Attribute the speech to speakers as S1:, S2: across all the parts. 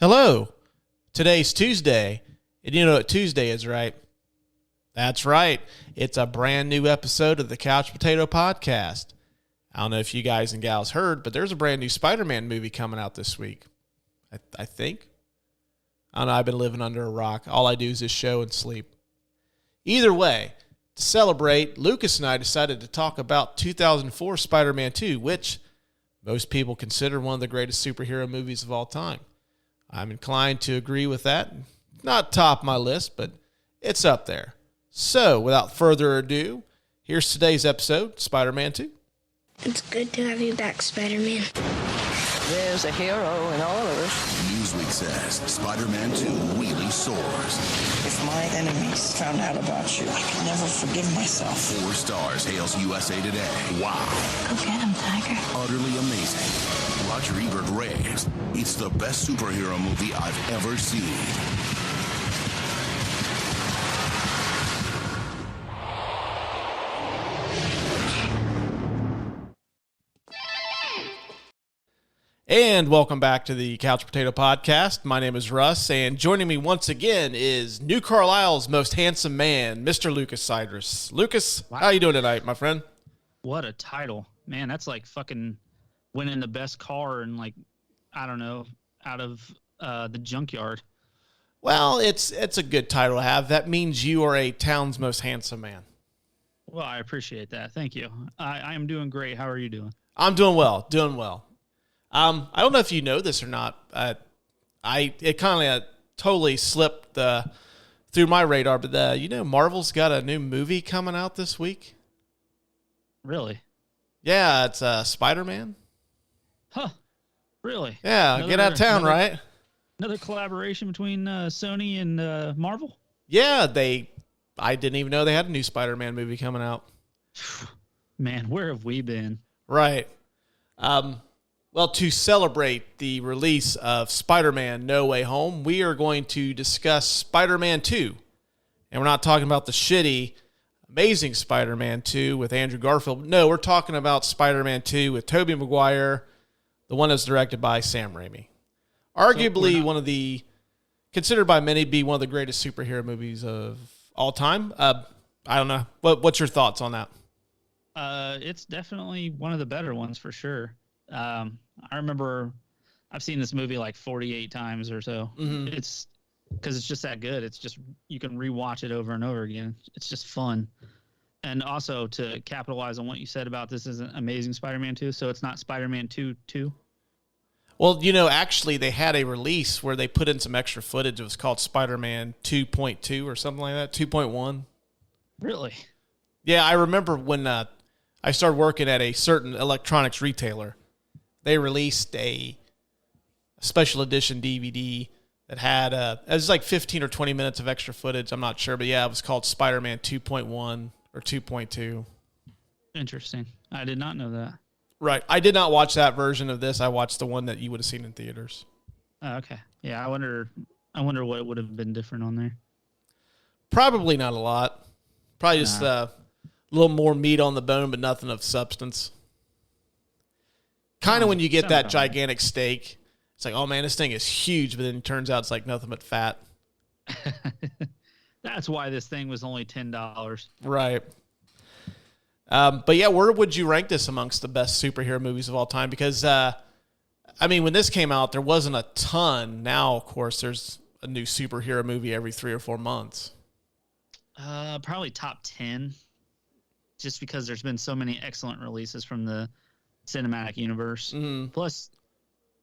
S1: Hello. Today's Tuesday, and you know what Tuesday is, right? That's right. It's a brand new episode of the Couch Potato Podcast. I don't know if you guys and gals heard, but there's a brand new Spider-Man movie coming out this week. I think. I don't know. I've been living under a rock. All I do is just show and sleep. Either way, to celebrate, Lucas and I decided to talk about 2004 Spider-Man 2, which most people consider one of the greatest superhero movies of all time. I'm inclined to agree with that. Not top my list, but it's up there. So, without further ado, here's today's episode, Spider-Man 2.
S2: It's good to have you back, Spider-Man.
S3: There's a hero in all of us.
S4: Newsweek says Spider-Man 2 really soars.
S3: If my enemies found out about you, I could never forgive myself.
S4: 4 stars hails USA Today. Wow.
S2: Go get him, Tiger.
S4: Utterly amazing. Roger Ebert raves. It's the best superhero movie I've ever seen.
S1: And welcome back to the Couch Potato Podcast. My name is Russ, and joining me once again is New Carlisle's most handsome man, Mr. Lucas Sidrus. Lucas, how you doing tonight, my friend?
S5: What a title. Man, that's like fucking winning the best car and like, I don't know, out of the junkyard.
S1: Well, it's a good title to have. That means you are a town's most handsome man.
S5: Well, I appreciate that. Thank you. I am doing great. How are you doing?
S1: I'm doing well, I don't know if you know this or not. It kind of totally slipped through my radar, but Marvel's got a new movie coming out this week.
S5: Really?
S1: Yeah, it's Spider-Man.
S5: Huh. Really?
S1: Yeah, get out of town, right?
S5: Another collaboration between Sony and Marvel?
S1: Yeah, I didn't even know they had a new Spider-Man movie coming out.
S5: Man, where have we been?
S1: Right. Well, to celebrate the release of Spider-Man No Way Home, we are going to discuss Spider-Man 2. And we're not talking about the shitty, amazing Spider-Man 2 with Andrew Garfield. No, we're talking about Spider-Man 2 with Tobey Maguire, the one that's directed by Sam Raimi. Arguably considered by many to be one of the greatest superhero movies of all time. I don't know. What's your thoughts on that?
S5: It's definitely one of the better ones for sure. I remember I've seen this movie like 48 times or so. Mm-hmm. It's because it's just that good. It's just, you can rewatch it over and over again. It's just fun. And also to capitalize on what you said about this is an Amazing Spider-Man 2. So it's not Spider-Man 2.
S1: Well, actually they had a release where they put in some extra footage. It was called Spider-Man 2.2 or something like that. 2.1.
S5: Really?
S1: Yeah. I remember when, I started working at a certain electronics retailer. They released a special edition DVD that had it was like 15 or 20 minutes of extra footage. I'm not sure, but yeah, it was called Spider-Man 2.1 or 2.2.
S5: Interesting. I did not know that.
S1: Right. I did not watch that version of this. I watched the one that you would have seen in theaters.
S5: Oh, okay. Yeah, I wonder what would have been different on there.
S1: Probably not a lot. Probably just a little more meat on the bone, but nothing of substance. Kind of when you get that gigantic steak, it's like, oh man, this thing is huge, but then it turns out it's like nothing but fat.
S5: That's why this thing was only $10.
S1: Right. But yeah, where would you rank this amongst the best superhero movies of all time? Because, when this came out, there wasn't a ton. Now, of course, there's a new superhero movie every 3 or 4 months.
S5: Probably top 10. Just because there's been so many excellent releases from the cinematic universe. Mm-hmm. Plus,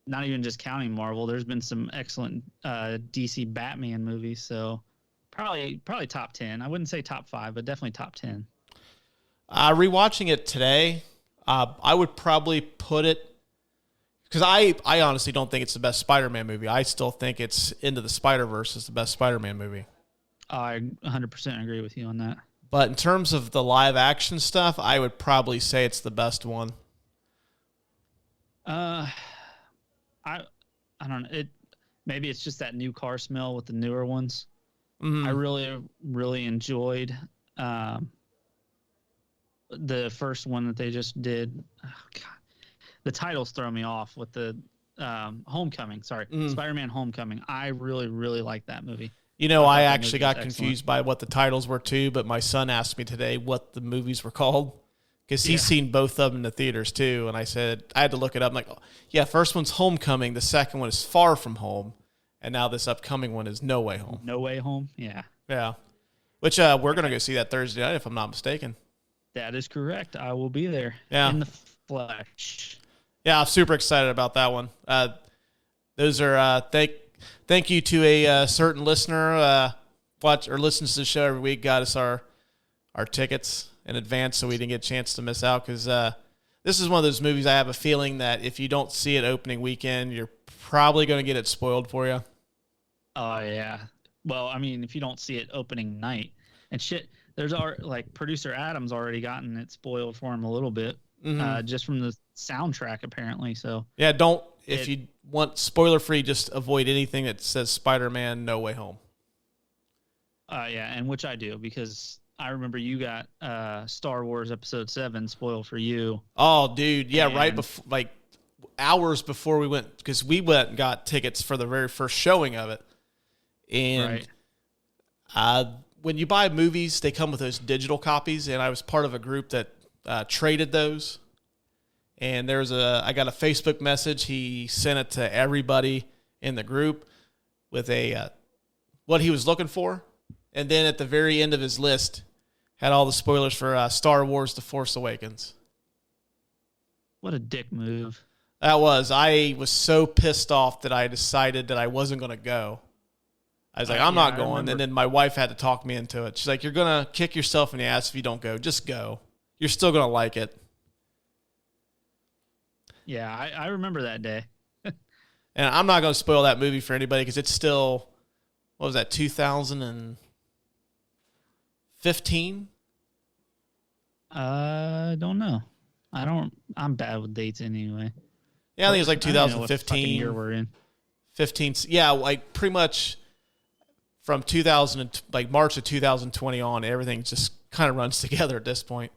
S5: not even just counting Marvel, there's been some excellent DC Batman movies. So probably top 10. I wouldn't say top 5, but definitely top 10.
S1: Rewatching it today, I would probably put it, because I honestly don't think it's the best Spider-Man movie. I still think it's Into the Spider-Verse is the best Spider-Man movie.
S5: I 100% agree with you on that.
S1: But in terms of the live action stuff, I would probably say it's the best one.
S5: I don't know. Maybe it's just that new car smell with the newer ones. Mm-hmm. I really enjoyed the first one that they just did. Oh God, the titles throw me off with the Homecoming. Sorry, Spider-Man: Homecoming. I really, really like that movie.
S1: You know, I
S5: thought that
S1: actually
S5: movie was
S1: got confused by what the titles were too, but my son asked me today what the movies were called because he's seen both of them in the theaters too. And I said, I had to look it up. I'm like, oh, yeah, first one's Homecoming. The second one is Far From Home. And now this upcoming one is No Way Home.
S5: No Way Home? Yeah.
S1: Yeah. Which we're going to go see that Thursday night, if I'm not mistaken.
S5: That is correct. I will be there in the flesh.
S1: Yeah, I'm super excited about that one. Those are thank you to a certain listener watch or listens to the show every week. Got us our tickets in advance so we didn't get a chance to miss out because this is one of those movies I have a feeling that if you don't see it opening weekend, you're probably going to get it spoiled for you.
S5: Oh, yeah. Well, I mean, if you don't see it opening night and shit, there's like producer Adam's already gotten it spoiled for him a little bit just from the soundtrack apparently. So
S1: yeah, if you want spoiler free, just avoid anything that says Spider-Man No Way Home.
S5: Yeah, and which I do because I remember you got Star Wars Episode 7 spoiled for you.
S1: Oh, dude, yeah, right before, like hours before we went, because we went and got tickets for the very first showing of it. And when you buy movies, they come with those digital copies, and I was part of a group that traded those. And I got a Facebook message. He sent it to everybody in the group with what he was looking for. And then at the very end of his list, had all the spoilers for Star Wars: The Force Awakens.
S5: What a dick move.
S1: I was so pissed off that I decided that I wasn't going to go. I was like, I'm not going. And then my wife had to talk me into it. She's like, you're going to kick yourself in the ass if you don't go. Just go. You're still going to like it.
S5: Yeah, I remember that day.
S1: And I'm not going to spoil that movie for anybody because it's still, what was that, 2015?
S5: I don't know. I'm bad with dates anyway.
S1: Yeah, I think it was like 2015.
S5: What year we're in.
S1: 15. Yeah, like pretty much from March of 2020 on, everything just kind of runs together at this point.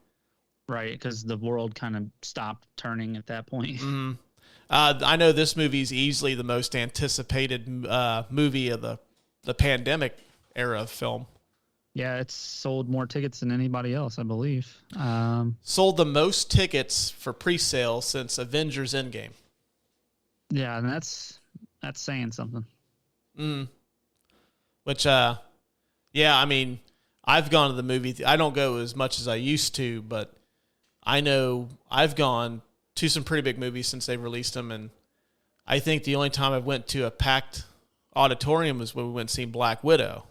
S5: Right, because the world kind of stopped turning at that point.
S1: Mm-hmm. I know this movie is easily the most anticipated movie of the pandemic era of film.
S5: Yeah, it's sold more tickets than anybody else, I believe.
S1: Sold the most tickets for pre-sale since Avengers Endgame.
S5: Yeah, and that's saying something.
S1: Which, yeah, I mean, I've gone to the movie. I don't go as much as I used to, but I know I've gone to some pretty big movies since they've released them, and I think the only time I went to a packed auditorium was when we went and seen Black Widow.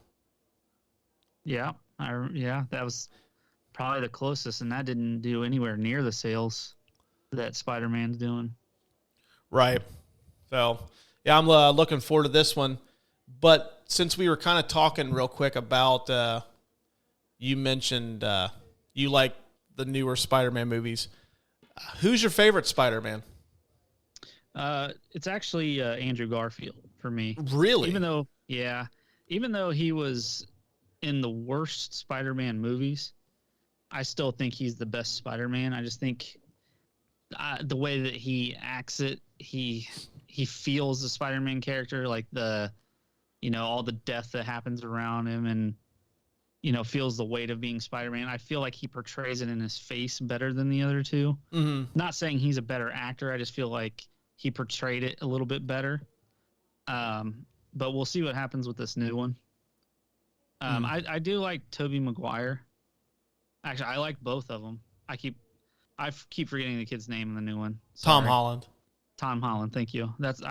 S5: Yeah, that was probably the closest, and that didn't do anywhere near the sales that Spider-Man's doing.
S1: Right. So, yeah, I'm looking forward to this one. But since we were kind of talking real quick about, you mentioned you like the newer Spider-Man movies. Who's your favorite Spider-Man?
S5: It's actually Andrew Garfield for me.
S1: Really?
S5: Even though he was in the worst Spider-Man movies, I still think he's the best Spider-Man. I just think the way that he acts it, he feels the Spider-Man character, like all the death that happens around him, and feels the weight of being Spider-Man. I feel like he portrays it in his face better than the other two. Mm-hmm. Not saying he's a better actor. I just feel like he portrayed it a little bit better. But we'll see what happens with this new one. I do like Tobey Maguire. Actually, I like both of them. I keep forgetting the kid's name in the new one. Sorry. Tom Holland, thank you. That's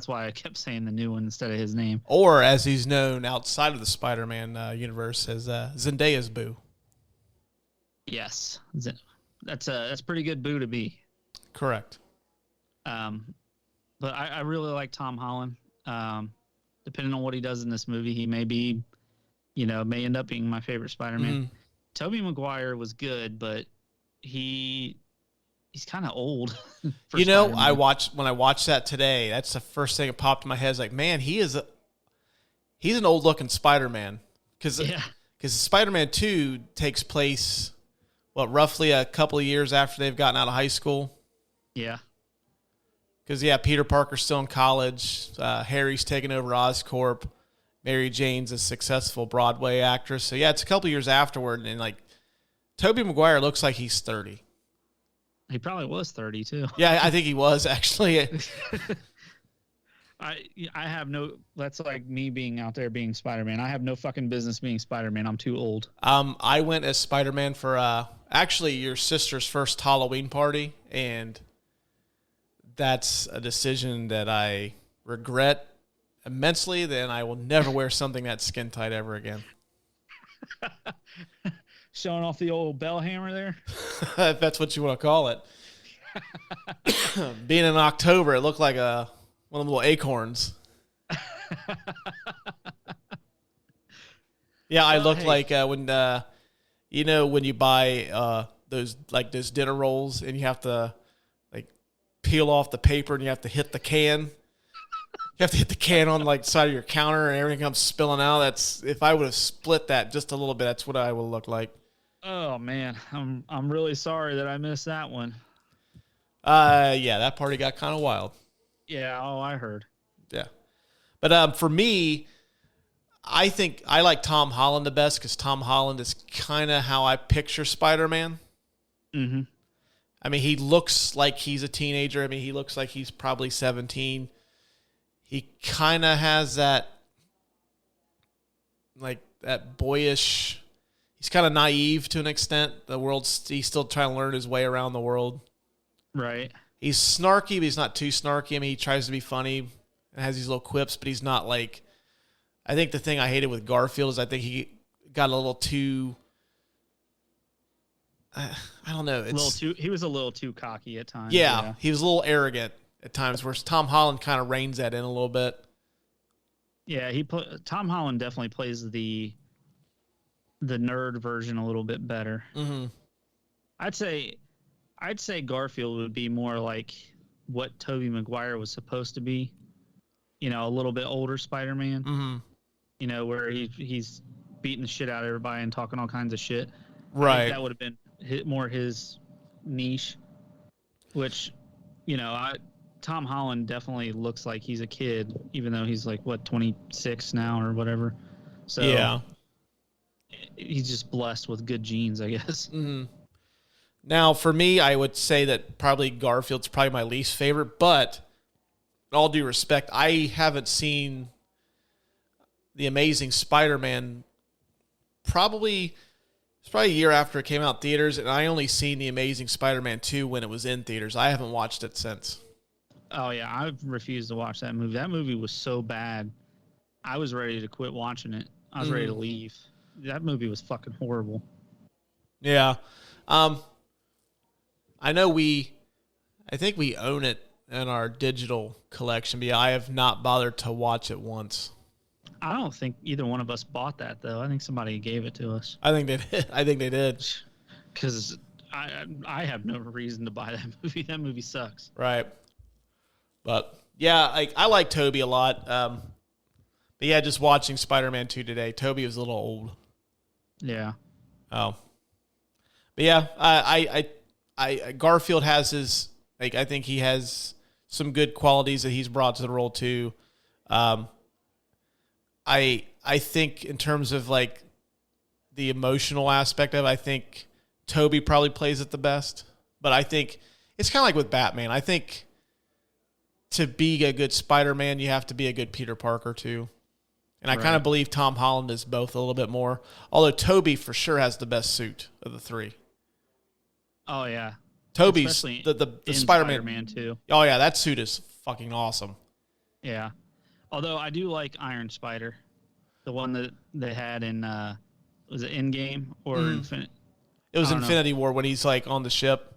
S5: why I kept saying the new one instead of his name.
S1: Or as he's known outside of the Spider-Man universe as Zendaya's Boo.
S5: Yes, that's pretty good Boo to be.
S1: Correct.
S5: But I really like Tom Holland. Depending on what he does in this movie, he may be, may end up being my favorite Spider-Man. Tobey Maguire was good, but he's kind of old.
S1: Spider-Man. When I watched that today, that's the first thing that popped in my head. Is like, man, he's an old looking Spider-Man because Spider-Man 2 takes place roughly a couple of years after they've gotten out of high school.
S5: Yeah.
S1: Because, yeah, Peter Parker's still in college. Harry's taking over Oscorp. Mary Jane's a successful Broadway actress. So, yeah, it's a couple years afterward. And, like, Tobey Maguire looks like he's 30.
S5: He probably was 30, too.
S1: Yeah, I think he was, actually.
S5: I have no. That's like me being out there being Spider-Man. I have no fucking business being Spider-Man. I'm too old.
S1: I went as Spider-Man for actually your sister's first Halloween party, and that's a decision that I regret immensely. Then I will never wear something that's skin tight ever again.
S5: Showing off the old bell hammer there.
S1: If that's what you want to call it. Being in October, it looked like one of the little acorns. Yeah, I look like when when you buy those dinner rolls and you have to like peel off the paper and you have to hit the can. You have to hit the can on like the side of your counter and everything comes spilling out. That's if I would have split that just a little bit, that's what I would look like.
S5: Oh man, I'm really sorry that I missed that one.
S1: Yeah, that party got kind of wild.
S5: Yeah, I heard.
S1: Yeah. But for me, I think I like Tom Holland the best because Tom Holland is kind of how I picture Spider-Man.
S5: Mm-hmm.
S1: I mean, he looks like he's a teenager. I mean, he looks like he's probably 17. He kind of has that boyish... He's kind of naive to an extent. He's still trying to learn his way around the world.
S5: Right.
S1: He's snarky, but he's not too snarky. I mean, he tries to be funny and has these little quips, but he's not like... I think the thing I hated with Garfield is I think he got a little too... I don't know.
S5: He was a little too cocky at times.
S1: Yeah, he was a little arrogant at times, whereas Tom Holland kind of reins that in a little bit.
S5: Yeah, Tom Holland definitely plays the nerd version a little bit better.
S1: Mm-hmm.
S5: I'd say Garfield would be more like what Tobey Maguire was supposed to be. You know, a little bit older Spider-Man.
S1: Mm-hmm.
S5: You know, where he's beating the shit out of everybody and talking all kinds of shit.
S1: Right.
S5: I think that would have been more his niche. Which, you know, Tom Holland definitely looks like he's a kid, even though he's like 26 now or whatever. So
S1: yeah.
S5: He's just blessed with good genes, I guess.
S1: Mm-hmm. Now, for me, I would say that probably Garfield's probably my least favorite, but in all due respect, I haven't seen The Amazing Spider-Man it's probably a year after it came out in theaters, and I only seen The Amazing Spider-Man 2 when it was in theaters. I haven't watched it since.
S5: Oh, yeah, I refused to watch that movie. That movie was so bad, I was ready to quit watching it. I was ready to leave. That movie was fucking horrible.
S1: Yeah. I know I think we own it in our digital collection, but yeah, I have not bothered to watch it once.
S5: I don't think either one of us bought that, though. I think somebody gave it to us.
S1: I think they did.
S5: Because I have no reason to buy that movie. That movie sucks.
S1: Right. But, yeah, I like Tobey a lot. But, yeah, just watching Spider-Man 2 today, Tobey was a little old.
S5: Yeah.
S1: Oh. But, yeah, I Garfield has his... I think he has some good qualities that he's brought to the role, too. I think in terms of, the emotional aspect of it, I think Tobey probably plays it the best. But I think it's kind of like with Batman. I think to be a good Spider-Man, you have to be a good Peter Parker, too. And I kind of believe Tom Holland is both a little bit more. Although Tobey for sure has the best suit of the three.
S5: Oh, yeah.
S1: Tobey's the Spider-Man
S5: too.
S1: Oh, yeah, that suit is fucking awesome.
S5: Yeah. Although I do like Iron Spider. The one that they had in, was it Endgame or Infinite?
S1: It was Infinity War when he's on the ship.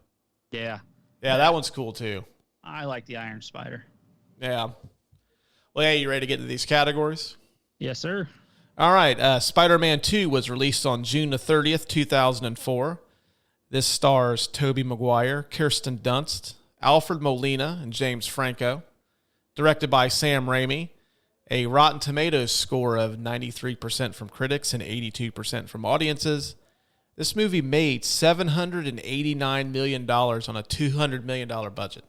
S5: Yeah.
S1: Yeah, that one's cool too.
S5: I like the Iron Spider.
S1: Yeah. Well, yeah, you ready to get into these categories?
S5: Yes, sir.
S1: All right. Spider-Man 2 was released on June the 30th, 2004. This stars Tobey Maguire, Kirsten Dunst, Alfred Molina, and James Franco. Directed by Sam Raimi. A Rotten Tomatoes score of 93% from critics and 82% from audiences. This movie made $789 million on a $200 million budget.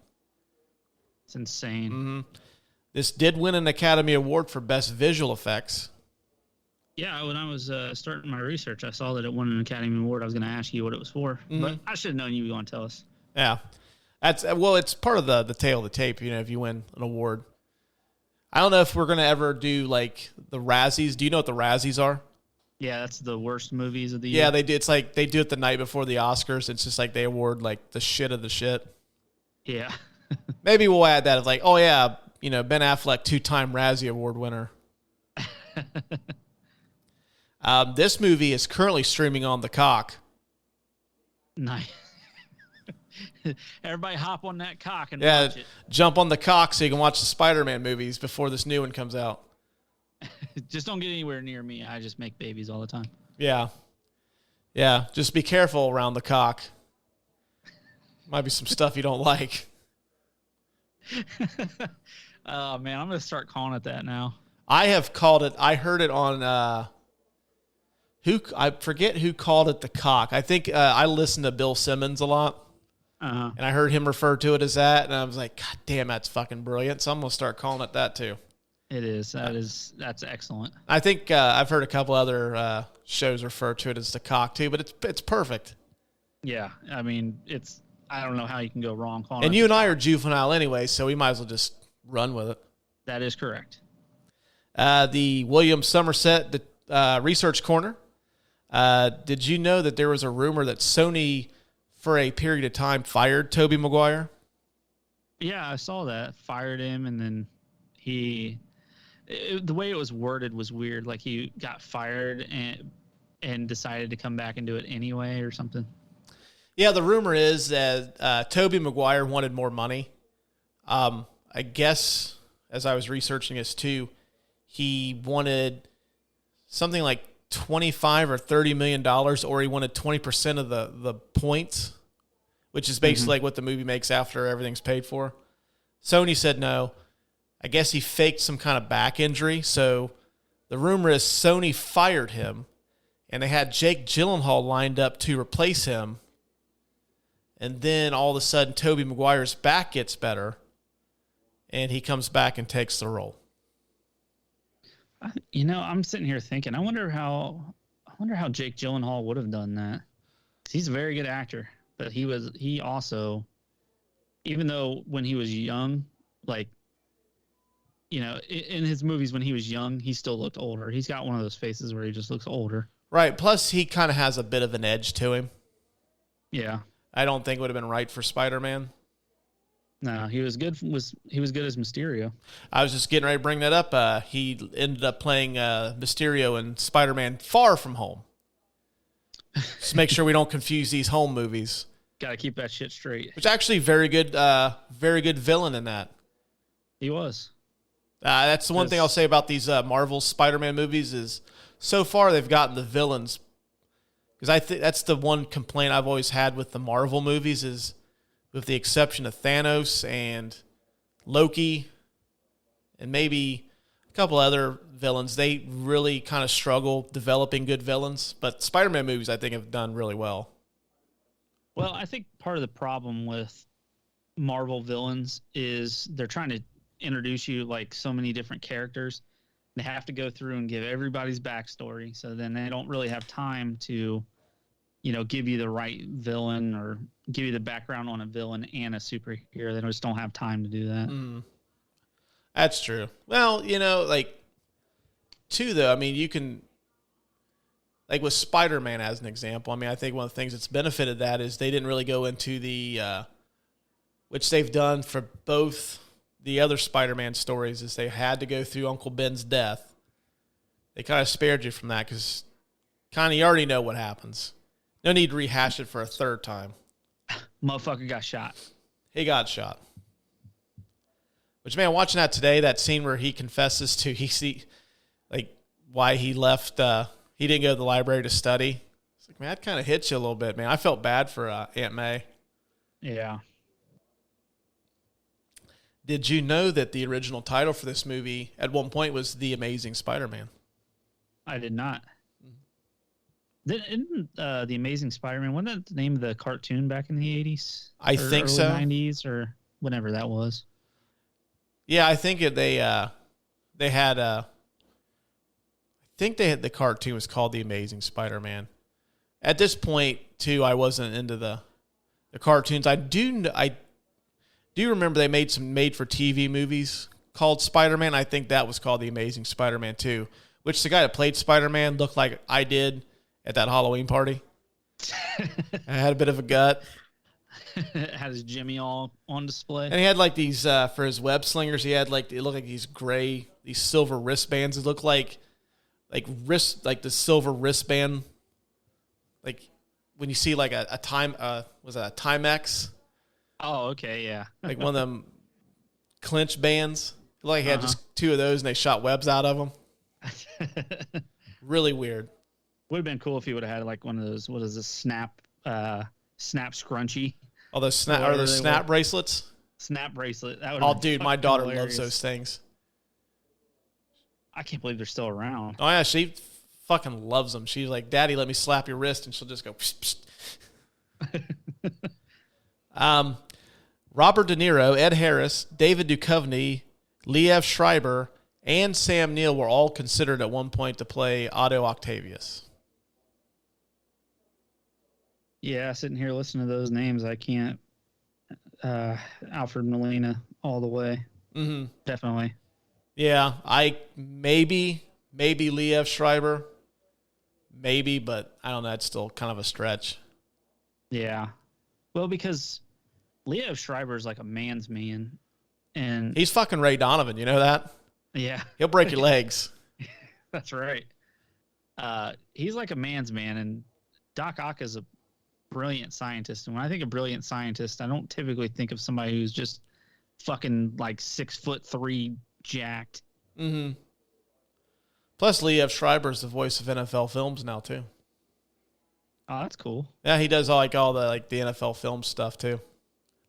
S5: It's insane.
S1: Mm-hmm. This did win an Academy Award for Best Visual Effects.
S5: Yeah, when I was starting my research, I saw that it won an Academy Award. I was going to ask you what it was for, but I should have known you were going to tell us.
S1: Yeah. It's part of the tale of the tape, if you win an award. I don't know if we're going to ever do, like, the Razzies. Do you know what the Razzies are?
S5: Yeah, that's the worst movies of the year.
S1: Yeah, they do. It's like they do it the night before the Oscars. It's just like they award, like, the shit of the shit.
S5: Yeah.
S1: Maybe we'll add that. It's like, oh, yeah, Ben Affleck, 2-time Razzie Award winner. This movie is currently streaming on the cock.
S5: Nice. Everybody hop on that cock and watch it.
S1: Jump on the cock so you can watch the Spider-Man movies before this new one comes out.
S5: Just don't get anywhere near me. I just make babies all the time.
S1: Yeah. Yeah, just be careful around the cock. Might be some stuff you don't like.
S5: Oh, man, I'm going to start calling it that now.
S1: I have called it, I heard it on, I forget who called it the cock. I think I listen to Bill Simmons a lot.
S5: Uh-huh.
S1: And I heard him refer to it as that, and I was like, God damn, that's fucking brilliant. So I'm going to start calling it that too.
S5: It is. That's excellent.
S1: I think I've heard a couple other shows refer to it as the cock too, but it's perfect.
S5: Yeah, I mean, I don't know how you can go wrong calling it.
S1: And you and I are juvenile anyway, so we might as well just run with it.
S5: That is correct.
S1: The William Somerset Research Corner. Did you know that there was a rumor that Sony, for a period of time, fired Tobey Maguire?
S5: Yeah, I saw that. Fired him, and then the way it was worded was weird. Like he got fired and decided to come back and do it anyway or something. Yeah,
S1: the rumor is that Tobey Maguire wanted more money. I guess, as I was researching this too, he wanted something like $25 or $30 million, or he wanted 20% of the points, which is basically like what the movie makes after everything's paid for. Sony said no. I guess he faked some kind of back injury. So the rumor is Sony fired him, and they had Jake Gyllenhaal lined up to replace him. And then all of a sudden, Tobey Maguire's back gets better, and he comes back and takes the role.
S5: I'm sitting here thinking, I wonder how Jake Gyllenhaal would have done that. He's a very good actor, but he also, even though when he was young, like, in his movies when he was young, he still looked older. He's got one of those faces where he just looks older.
S1: Right. Plus, he kind of has a bit of an edge to him.
S5: Yeah.
S1: I don't think it would have been right for Spider-Man.
S5: No, he was good. He was good as Mysterio.
S1: I was just getting ready to bring that up. He ended up playing Mysterio in Spider-Man Far From Home. Just make sure we don't confuse these home movies.
S5: Got to keep that shit straight.
S1: Which actually very good villain in that.
S5: He was.
S1: That's the one thing I'll say about these Marvel Spider-Man movies is so far they've gotten the villains. Because I think that's the one complaint I've always had with the Marvel movies is, with the exception of Thanos and Loki and maybe a couple other villains, they really kind of struggle developing good villains. But Spider-Man movies, I think, have done really well.
S5: Well, I think part of the problem with Marvel villains is they're trying to introduce you like so many different characters. They have to go through and give everybody's backstory. So then they don't really have time to, give you the right villain or give you the background on a villain and a superhero. They just don't have time to do that.
S1: That's true. Well, too, though, I mean, you can, like with Spider-Man as an example, I mean, I think one of the things that's benefited that is they didn't really go into the, which they've done for both the other Spider-Man stories, is they had to go through Uncle Ben's death. They kind of spared you from that because kind of you already know what happens. No need to rehash it for a third time.
S5: Motherfucker got shot.
S1: He got shot. Which, man, watching that today, that scene where he confesses to why he left, he didn't go to the library to study. It's like, man, that kind of hits you a little bit, man. I felt bad for Aunt May.
S5: Yeah.
S1: Did you know that the original title for this movie at one point was The Amazing Spider-Man?
S5: I did not. Isn't The Amazing Spider-Man, wasn't that the name of the cartoon back in the 80s?
S1: I think so.
S5: 90s or whenever that was.
S1: Yeah, I think they had I think they had the cartoon was called The Amazing Spider-Man. At this point, too, I wasn't into the cartoons. I do remember they made some made-for-TV movies called Spider-Man. I think that was called The Amazing Spider-Man 2, which the guy that played Spider-Man looked like I did at that Halloween party. I had a bit of a gut.
S5: Had his Jimmy all on display.
S1: And he had like these, for his web slingers, he had like, it looked like these silver wristbands. It looked like the silver wristband, like when you see like a Timex?
S5: Oh, okay, yeah.
S1: Like one of them clinch bands. It looked like he had just two of those and they shot webs out of them. Really weird.
S5: Would have been cool if he would have had like one of those, what is this, snap scrunchie.
S1: Oh, those snap bracelets?
S5: Snap bracelet. That
S1: Oh, dude, my daughter loves those things.
S5: I can't believe they're still around.
S1: Oh, yeah, she fucking loves them. She's like, Daddy, let me slap your wrist, and she'll just go, psst, psst. Robert De Niro, Ed Harris, David Duchovny, Liev Schreiber, and Sam Neill were all considered at one point to play Otto Octavius.
S5: Yeah, sitting here listening to those names, I can't. Alfred Molina all the way.
S1: Mm-hmm.
S5: Definitely.
S1: Yeah, I maybe Liev Schreiber, maybe, but I don't know. It's still kind of a stretch.
S5: Yeah, well, because Liev Schreiber is like a man's man, and
S1: he's fucking Ray Donovan. You know that?
S5: Yeah,
S1: he'll break your legs.
S5: That's right. He's like a man's man, and Doc Ock is a brilliant scientist. And when I think of brilliant scientist, I don't typically think of somebody who's just fucking like 6'3" jacked.
S1: Mm-hmm. Plus, Liev Schreiber is the voice of NFL films now too.
S5: Oh, that's cool.
S1: Yeah, he does all the NFL film stuff too.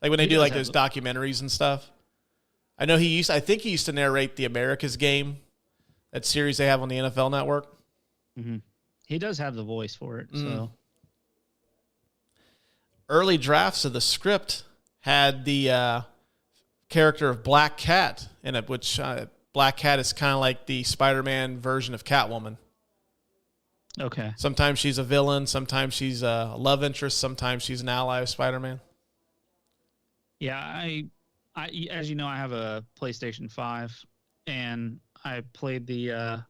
S1: Like when they do like those documentaries and stuff. I know I think he used to narrate the America's Game, that series they have on the NFL Network.
S5: Mm-hmm. He does have the voice for it. So
S1: early drafts of the script had the character of Black Cat in it, which Black Cat is kind of like the Spider-Man version of Catwoman.
S5: Okay.
S1: Sometimes she's a villain, sometimes she's a love interest, sometimes she's an ally of Spider-Man.
S5: Yeah, I as you know, I have a PlayStation 5, and I played the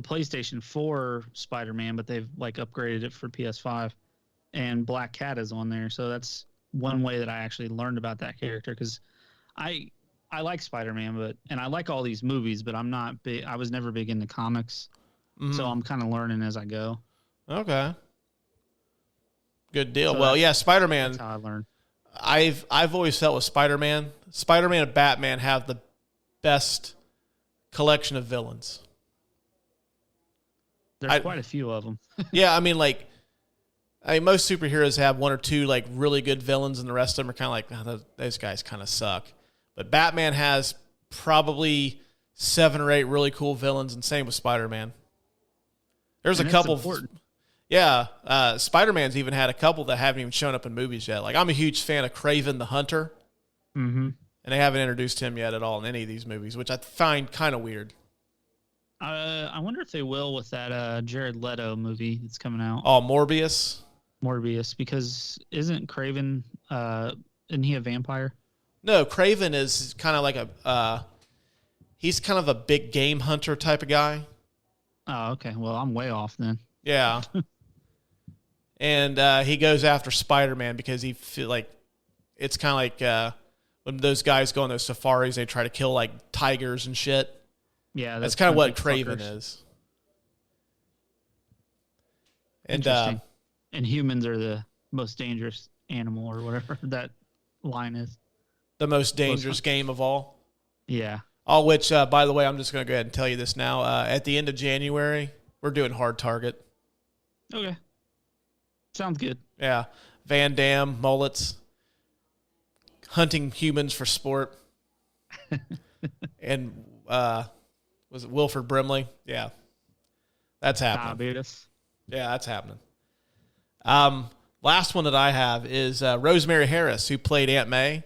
S5: PlayStation 4 Spider-Man, but they've like upgraded it for PS5, and Black Cat is on there. So that's one way that I actually learned about that character, because I like Spider-Man, and I like all these movies, but I'm not big. I was never big into comics, so I'm kind of learning as I go.
S1: Okay, good deal.
S5: So
S1: well, yeah, Spider-Man.
S5: That's how I learned.
S1: I've always felt with Spider-Man and Batman have the best collection of villains.
S5: There's quite a few of them.
S1: Yeah, I mean, most superheroes have one or two like really good villains, and the rest of them are kind of like, those guys kind of suck. But Batman has probably 7 or 8 really cool villains, and same with Spider-Man. There's a couple. Yeah, Spider-Man's even had a couple that haven't even shown up in movies yet. Like, I'm a huge fan of Kraven the Hunter, and they haven't introduced him yet at all in any of these movies, which I find kind of weird.
S5: I wonder if they will with that Jared Leto movie that's coming out.
S1: Oh, Morbius,
S5: because isn't Kraven? Isn't he a vampire?
S1: No, Kraven is kind of like he's kind of a big game hunter type of guy. Oh,
S5: okay. Well, I'm way off then.
S1: Yeah. And he goes after Spider-Man because he feel like it's kind of like when those guys go on those safaris, they try to kill like tigers and shit.
S5: Yeah,
S1: that's kind of what Kraven is. And
S5: and humans are the most dangerous animal, or whatever that line is.
S1: The most dangerous game of all.
S5: Yeah.
S1: All which, by the way, I'm just going to go ahead and tell you this now. At the end of January, we're doing Hard Target.
S5: Okay. Sounds good.
S1: Yeah. Van Damme, mullets, hunting humans for sport. And was it Wilford Brimley? Yeah. That's happening.
S5: Diabetes.
S1: Yeah, that's happening. Last one that I have is Rosemary Harris, who played Aunt May.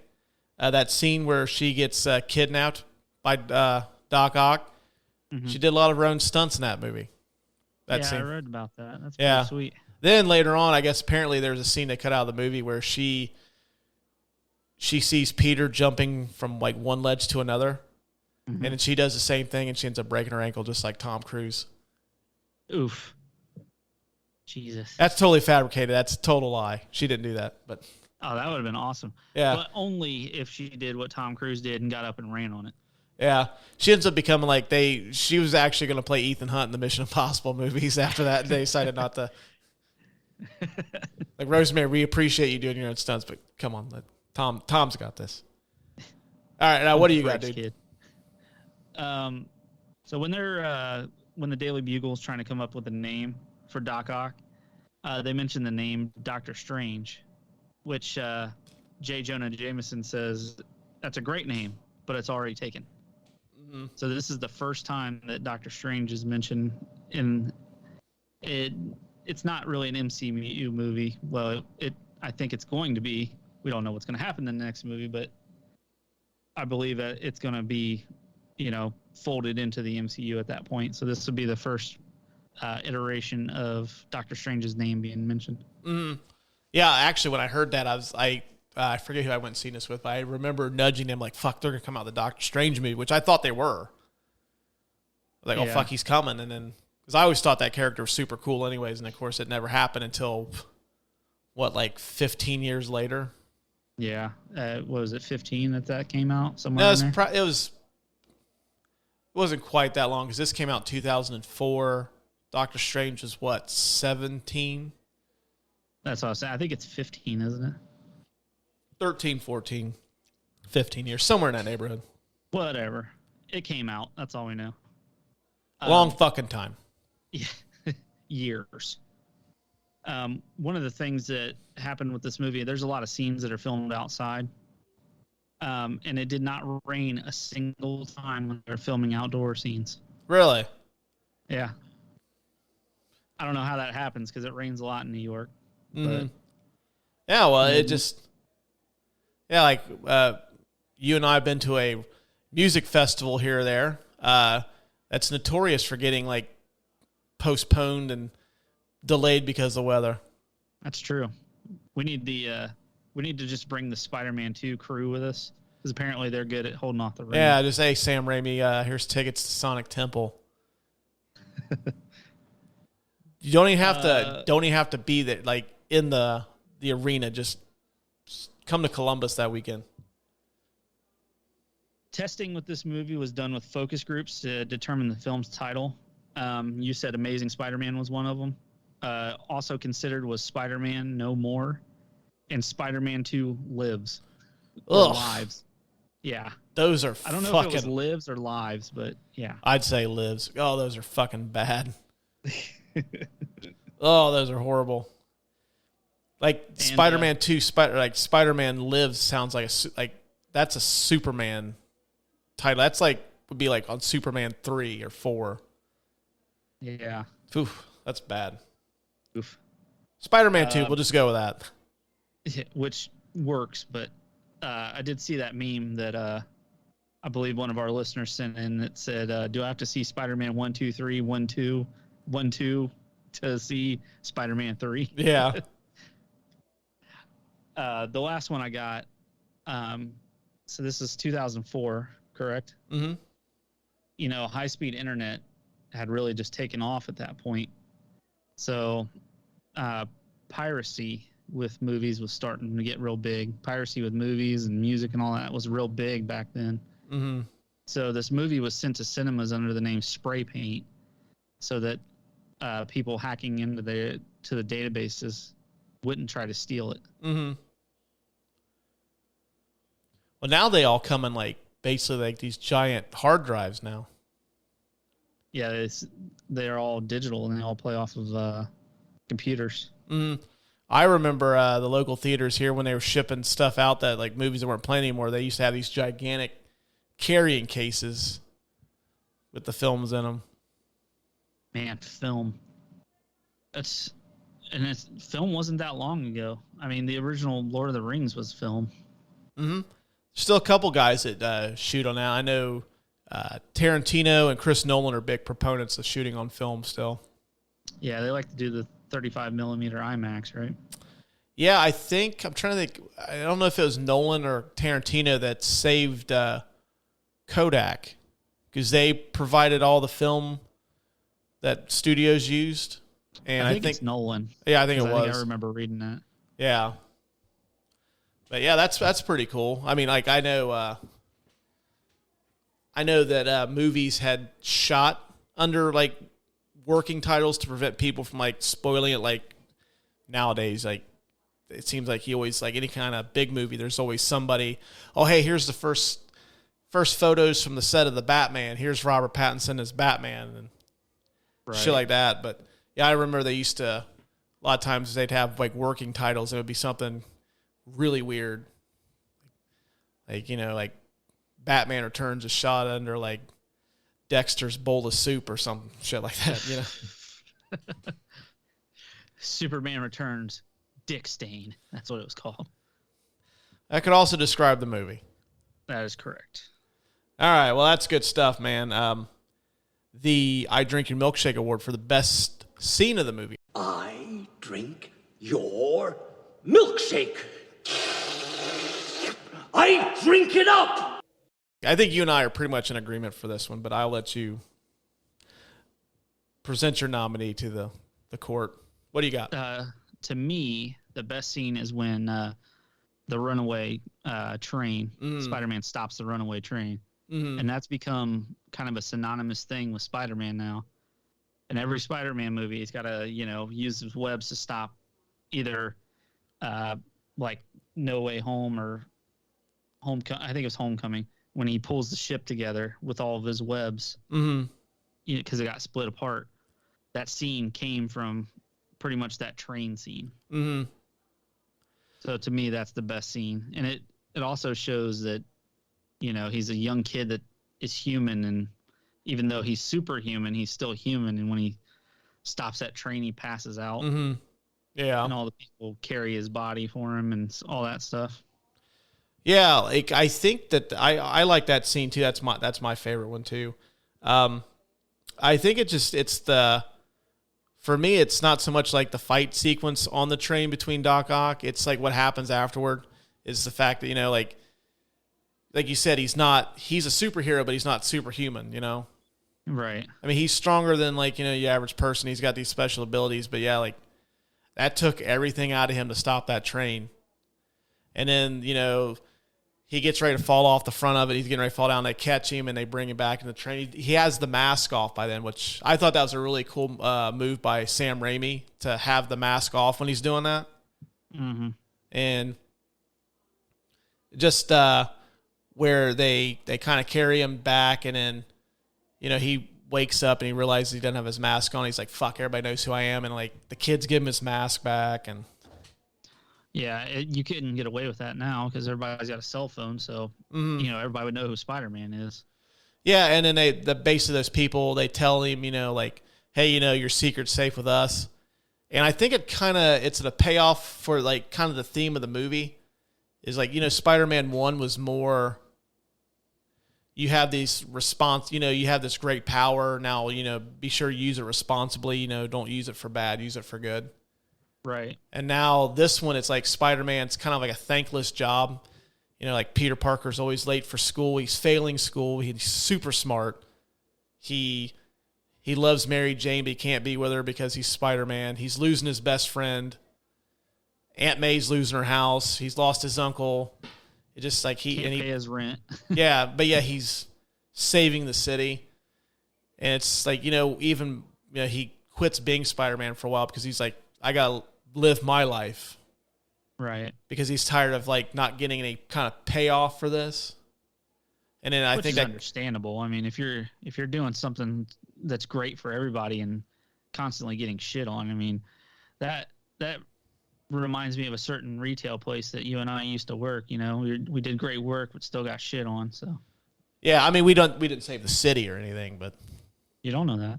S1: That scene where she gets kidnapped by Doc Ock. Mm-hmm. She did a lot of her own stunts in that movie.
S5: I read about that. That's pretty sweet.
S1: Then later on, I guess apparently there's a scene they cut out of the movie where she sees Peter jumping from like one ledge to another, and then she does the same thing, and she ends up breaking her ankle just like Tom Cruise.
S5: Oof. Jesus.
S1: That's totally fabricated. That's a total lie. She didn't do that. But
S5: that would have been awesome.
S1: Yeah.
S5: But only if she did what Tom Cruise did and got up and ran on it. Yeah.
S1: She ends up becoming like she was actually going to play Ethan Hunt in the Mission Impossible movies after that, and they decided not to. Like, Rosemary, we appreciate you doing your own stunts, but come on, Tom's got this. All right, now what do you got, dude?
S5: Kid. So when the Daily Bugle is trying to come up with a name for Doc Ock, they mentioned the name Dr. Strange, which J. Jonah Jameson says that's a great name, but it's already taken. Mm-hmm. So this is the first time that Dr. Strange is mentioned in it. It's not really an MCU movie. Well, I think it's going to be. We don't know what's going to happen in the next movie, but I believe that it's going to be, folded into the MCU at that point. So this would be the first iteration of Doctor Strange's name being mentioned.
S1: Mm-hmm. Yeah, actually, when I heard that, I forget who I went and seen this with, but I remember nudging them like, fuck, they're going to come out with the Doctor Strange movie, which I thought they were. Like, oh, fuck, he's coming. And then, because I always thought that character was super cool anyways, and of course it never happened until, 15 years later?
S5: Yeah. What was it, 15 that came out? Somewhere in there?
S1: It wasn't quite that long, because this came out in 2004. Doctor Strange was, 17?
S5: That's what I was saying. I think it's 15, isn't it?
S1: 13, 14, 15 years, somewhere in that neighborhood.
S5: Whatever. It came out. That's all we know.
S1: Long fucking time.
S5: Yeah. Years. One of the things that happened with this movie, there's a lot of scenes that are filmed outside. And it did not rain a single time when they're filming outdoor scenes.
S1: Really?
S5: Yeah. I don't know how that happens because it rains a lot in New York.
S1: Mm-hmm.
S5: But
S1: yeah, well, it just... Yeah, like you and I have been to a music festival here or there. That's notorious for getting like postponed and delayed because of the weather.
S5: That's true. We need to just bring the Spider-Man 2 crew with us because apparently they're good at holding off the rain.
S1: Yeah, just hey Sam Raimi, here's tickets to Sonic Temple. You don't even have to be there, like in the arena. Just come to Columbus that weekend.
S5: Testing with this movie was done with focus groups to determine the film's title. You said Amazing Spider-Man was one of them. Also considered was Spider-Man No More and Spider-Man 2 Lives. Or Lives. Yeah.
S1: Those are
S5: I don't know if it was Lives or Lives, but yeah.
S1: I'd say Lives. Oh, those are fucking bad. Oh, those are horrible. Like and, Spider-Man 2, Spider-Man Lives sounds like that's a Superman title. That's would be like on Superman 3 or 4.
S5: Yeah.
S1: Oof, that's bad.
S5: Oof.
S1: Spider-Man 2, we'll just go with that.
S5: Which works, but I did see that meme that I believe one of our listeners sent in that said, do I have to see Spider-Man 1, 2, 3, 1, 2, 1, 2 to see Spider-Man 3?
S1: Yeah.
S5: The last one I got, so this is 2004, correct?
S1: Mm-hmm.
S5: High-speed internet had really just taken off at that point. So piracy with movies was starting to get real big. Piracy with movies and music and all that was real big back then.
S1: Mm-hmm.
S5: So this movie was sent to cinemas under the name Spray Paint so that people hacking into the databases wouldn't try to steal it.
S1: Mm-hmm. Well, now they all come in basically these giant hard drives now.
S5: Yeah, they're all digital and they all play off of computers.
S1: Mm-hmm. I remember the local theaters here when they were shipping stuff out that movies that weren't playing anymore. They used to have these gigantic carrying cases with the films in them.
S5: Man, film. Film wasn't that long ago. I mean, the original Lord of the Rings was film.
S1: Mm-hmm. Still a couple guys that shoot on that. I know Tarantino and Chris Nolan are big proponents of shooting on film still.
S5: Yeah, they like to do the 35 millimeter IMAX, right?
S1: Yeah, I'm trying to think. I don't know if it was Nolan or Tarantino that saved Kodak because they provided all the film that studios used. And I think
S5: it's Nolan.
S1: Yeah, I think it was.
S5: I remember reading that.
S1: Yeah. But yeah, that's pretty cool. I mean, like I know that movies had shot under like working titles to prevent people from like spoiling it. Like nowadays, like it seems like you always like any kind of big movie. There's always somebody. Oh, hey, here's the first photos from the set of the Batman. Here's Robert Pattinson as Batman and shit like that. But yeah, I remember they used to. A lot of times they'd have like working titles. And it would be something really weird, like like Batman Returns is shot under like Dexter's bowl of soup or some shit like that.
S5: Superman Returns, Dick Stain. That's what it was called.
S1: That could also describe the movie.
S5: That is correct.
S1: All right, well that's good stuff, man. The I Drink Your Milkshake Award for the best scene of the movie.
S6: I drink your milkshake. I drink it up.
S1: I think you and I are pretty much in agreement for this one, but I'll let you present your nominee to the court. What do you got?
S5: To me, the best scene is when the runaway train, Spider-Man stops the runaway train. Mm-hmm. And that's become kind of a synonymous thing with Spider-Man now. In every Spider-Man movie, he's got to, use his webs to stop either like No Way Home or I think it was Homecoming, when he pulls the ship together with all of his webs because it got split apart. That scene came from pretty much that train scene. Mm-hmm. So to me, that's the best scene. And it also shows that, he's a young kid that is human, and even though he's superhuman, he's still human. And when he stops that train, he passes out.
S1: Mm-hmm. Yeah.
S5: And all the people carry his body for him and all that stuff.
S1: Yeah, like I think that I like that scene too. That's my favorite one too. I think for me, it's not so much like the fight sequence on the train between Doc Ock. It's like what happens afterward is the fact that, like you said, he's a superhero, but he's not superhuman,
S5: Right.
S1: I mean, he's stronger than like, your average person. He's got these special abilities, but yeah, like that took everything out of him to stop that train. And then, he gets ready to fall off the front of it. He's getting ready to fall down. They catch him and they bring him back in the train. He has the mask off by then, which I thought that was a really cool move by Sam Raimi to have the mask off when he's doing that. Mm-hmm. And just where they kind of carry him back, and then, he wakes up and he realizes he doesn't have his mask on. He's like, fuck, everybody knows who I am. And like the kids give him his mask back. And
S5: yeah, you couldn't get away with that now because everybody's got a cell phone. So, everybody would know who Spider-Man is. Yeah, and then the base of those people, they tell him, like, hey, your secret's safe with us. And I think it's a payoff for like kind of the theme of the movie is like, Spider-Man 1 was more, you have these you have this great power. Now, be sure to use it responsibly. Don't use it for bad, use it for good. Right. And now this one, it's like Spider-Man's kind of like a thankless job. Like Peter Parker's always late for school. He's failing school. He's super smart. He loves Mary Jane, but he can't be with her because he's Spider-Man. He's losing his best friend. Aunt May's losing her house. He's lost his uncle. It just like he can't pay his rent. Yeah, but yeah, he's saving the city. And it's like, even he quits being Spider-Man for a while because he's like, I gotta live my life. Right. Because he's tired of like not getting any kind of payoff for this. And then I think that's understandable. I mean, if you're doing something that's great for everybody and constantly getting shit on, I mean, that reminds me of a certain retail place that you and I used to work. We did great work, but still got shit on. So. Yeah, I mean, we didn't save the city or anything, but you don't know that.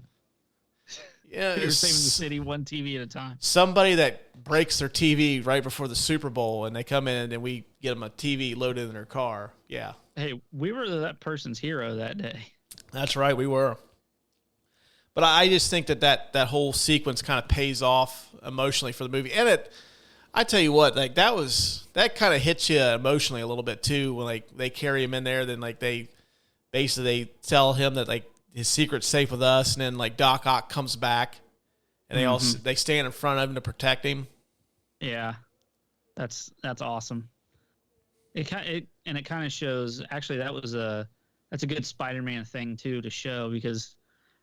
S5: Yeah, you're saving the city one TV at a time. Somebody that breaks their TV right before the Super Bowl, and they come in and we get them a TV loaded in their car. Yeah. Hey, we were that person's hero that day.
S1: That's right, we were. But I just think that whole sequence kind of pays off emotionally for the movie. And I tell you what, like that kind of hits you emotionally a little bit too when like they carry him in there, then like they tell him that like his secret's safe with us, and then like Doc Ock comes back and they stand in front of him to protect him.
S5: Yeah. That's awesome. It kind of shows, actually that's a good Spider-Man thing too to show, because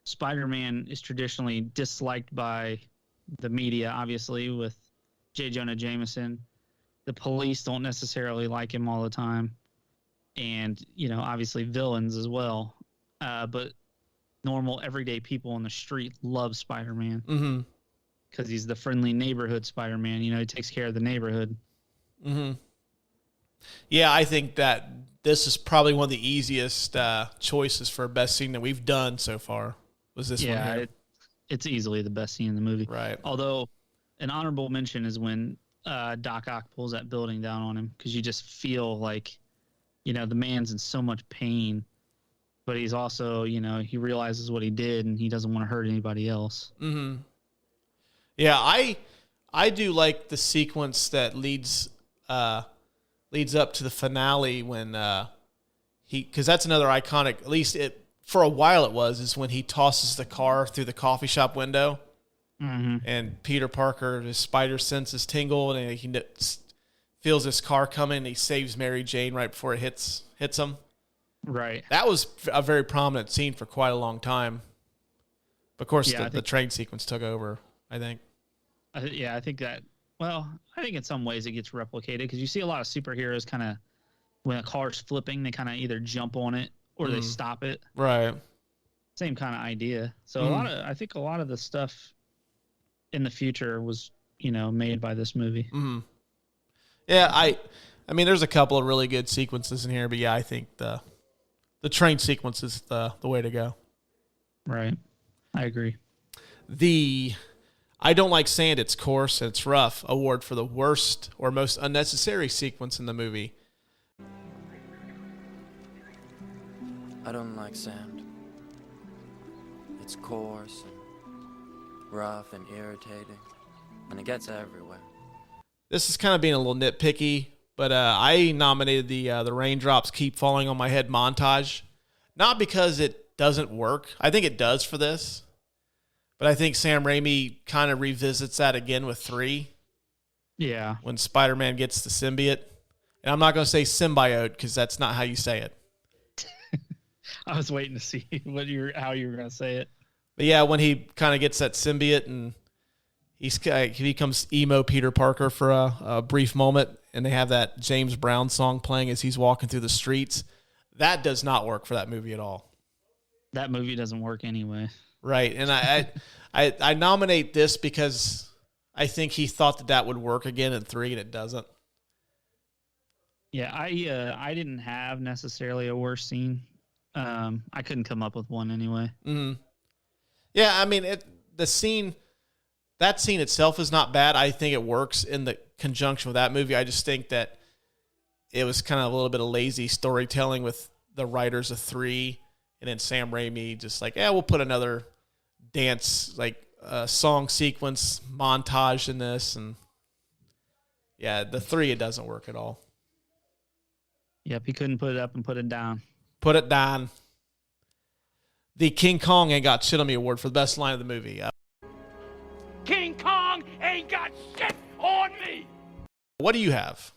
S5: Spider-Man is traditionally disliked by the media, obviously, with J. Jonah Jameson. The police don't necessarily like him all the time. And, obviously villains as well. But normal, everyday people on the street love Spider-Man.
S1: Mm-hmm.
S5: Because he's the friendly neighborhood Spider-Man. He takes care of the neighborhood.
S1: Mm-hmm. Yeah, I think that this is probably one of the easiest choices for best scene that we've done so far. Was this one here?
S5: It's easily the best scene in the movie.
S1: Right.
S5: Although an honorable mention is when Doc Ock pulls that building down on him, because you just feel like, the man's in so much pain, but he's also, he realizes what he did and he doesn't want to hurt anybody else.
S1: Mm-hmm. Yeah, I do like the sequence that leads up to the finale when because that's another iconic, at least for a while is when he tosses the car through the coffee shop window.
S5: Mm-hmm.
S1: And Peter Parker, his spider senses tingle, and he feels his car coming, and he saves Mary Jane right before it hits him.
S5: Right.
S1: That was a very prominent scene for quite a long time. Of course, the train sequence took over, I think.
S5: I think that, well, I think in some ways it gets replicated, because you see a lot of superheroes kind of, when a car's flipping, they kind of either jump on it or they stop it.
S1: Right.
S5: Same kind of idea. So I think a lot of the stuff in the future was, made by this movie.
S1: Mm-hmm. Yeah, I mean, there's a couple of really good sequences in here, but yeah, I think the train sequence is the way to go.
S5: Right. I agree.
S1: I don't like sand, it's coarse, and it's rough award for the worst or most unnecessary sequence in the movie.
S7: I don't like sand. It's coarse and rough and irritating, and it gets everywhere.
S1: This is kind of being a little nitpicky, but I nominated the raindrops keep falling on my head montage, not because it doesn't work. I think it does for this, but I think Sam Raimi kind of revisits that again with 3.
S5: Yeah.
S1: When Spider-Man gets the symbiote. And I'm not going to say symbiote because that's not how you say it.
S5: I was waiting to see how you were going to say it.
S1: But yeah, when he kind of gets that symbiote and he becomes emo Peter Parker for a brief moment, and they have that James Brown song playing as he's walking through the streets, that does not work for that movie at all.
S5: That movie doesn't work anyway.
S1: Right, and I nominate this because I think he thought that would work again in 3, and it doesn't.
S5: Yeah, I didn't have necessarily a worse scene. I couldn't come up with one anyway.
S1: Mm-hmm. Yeah, I mean, that scene itself is not bad. I think it works in the conjunction with that movie. I just think that it was kind of a little bit of lazy storytelling with the writers of 3, and then Sam Raimi just like, we'll put another dance, like song sequence montage in this, and yeah, the 3, it doesn't work at all.
S5: Yep, he couldn't put it up and put it down.
S1: Put it down. The King Kong ain't got shit on me award for the best line of the movie.
S6: King Kong ain't got shit on me!
S1: What do you have?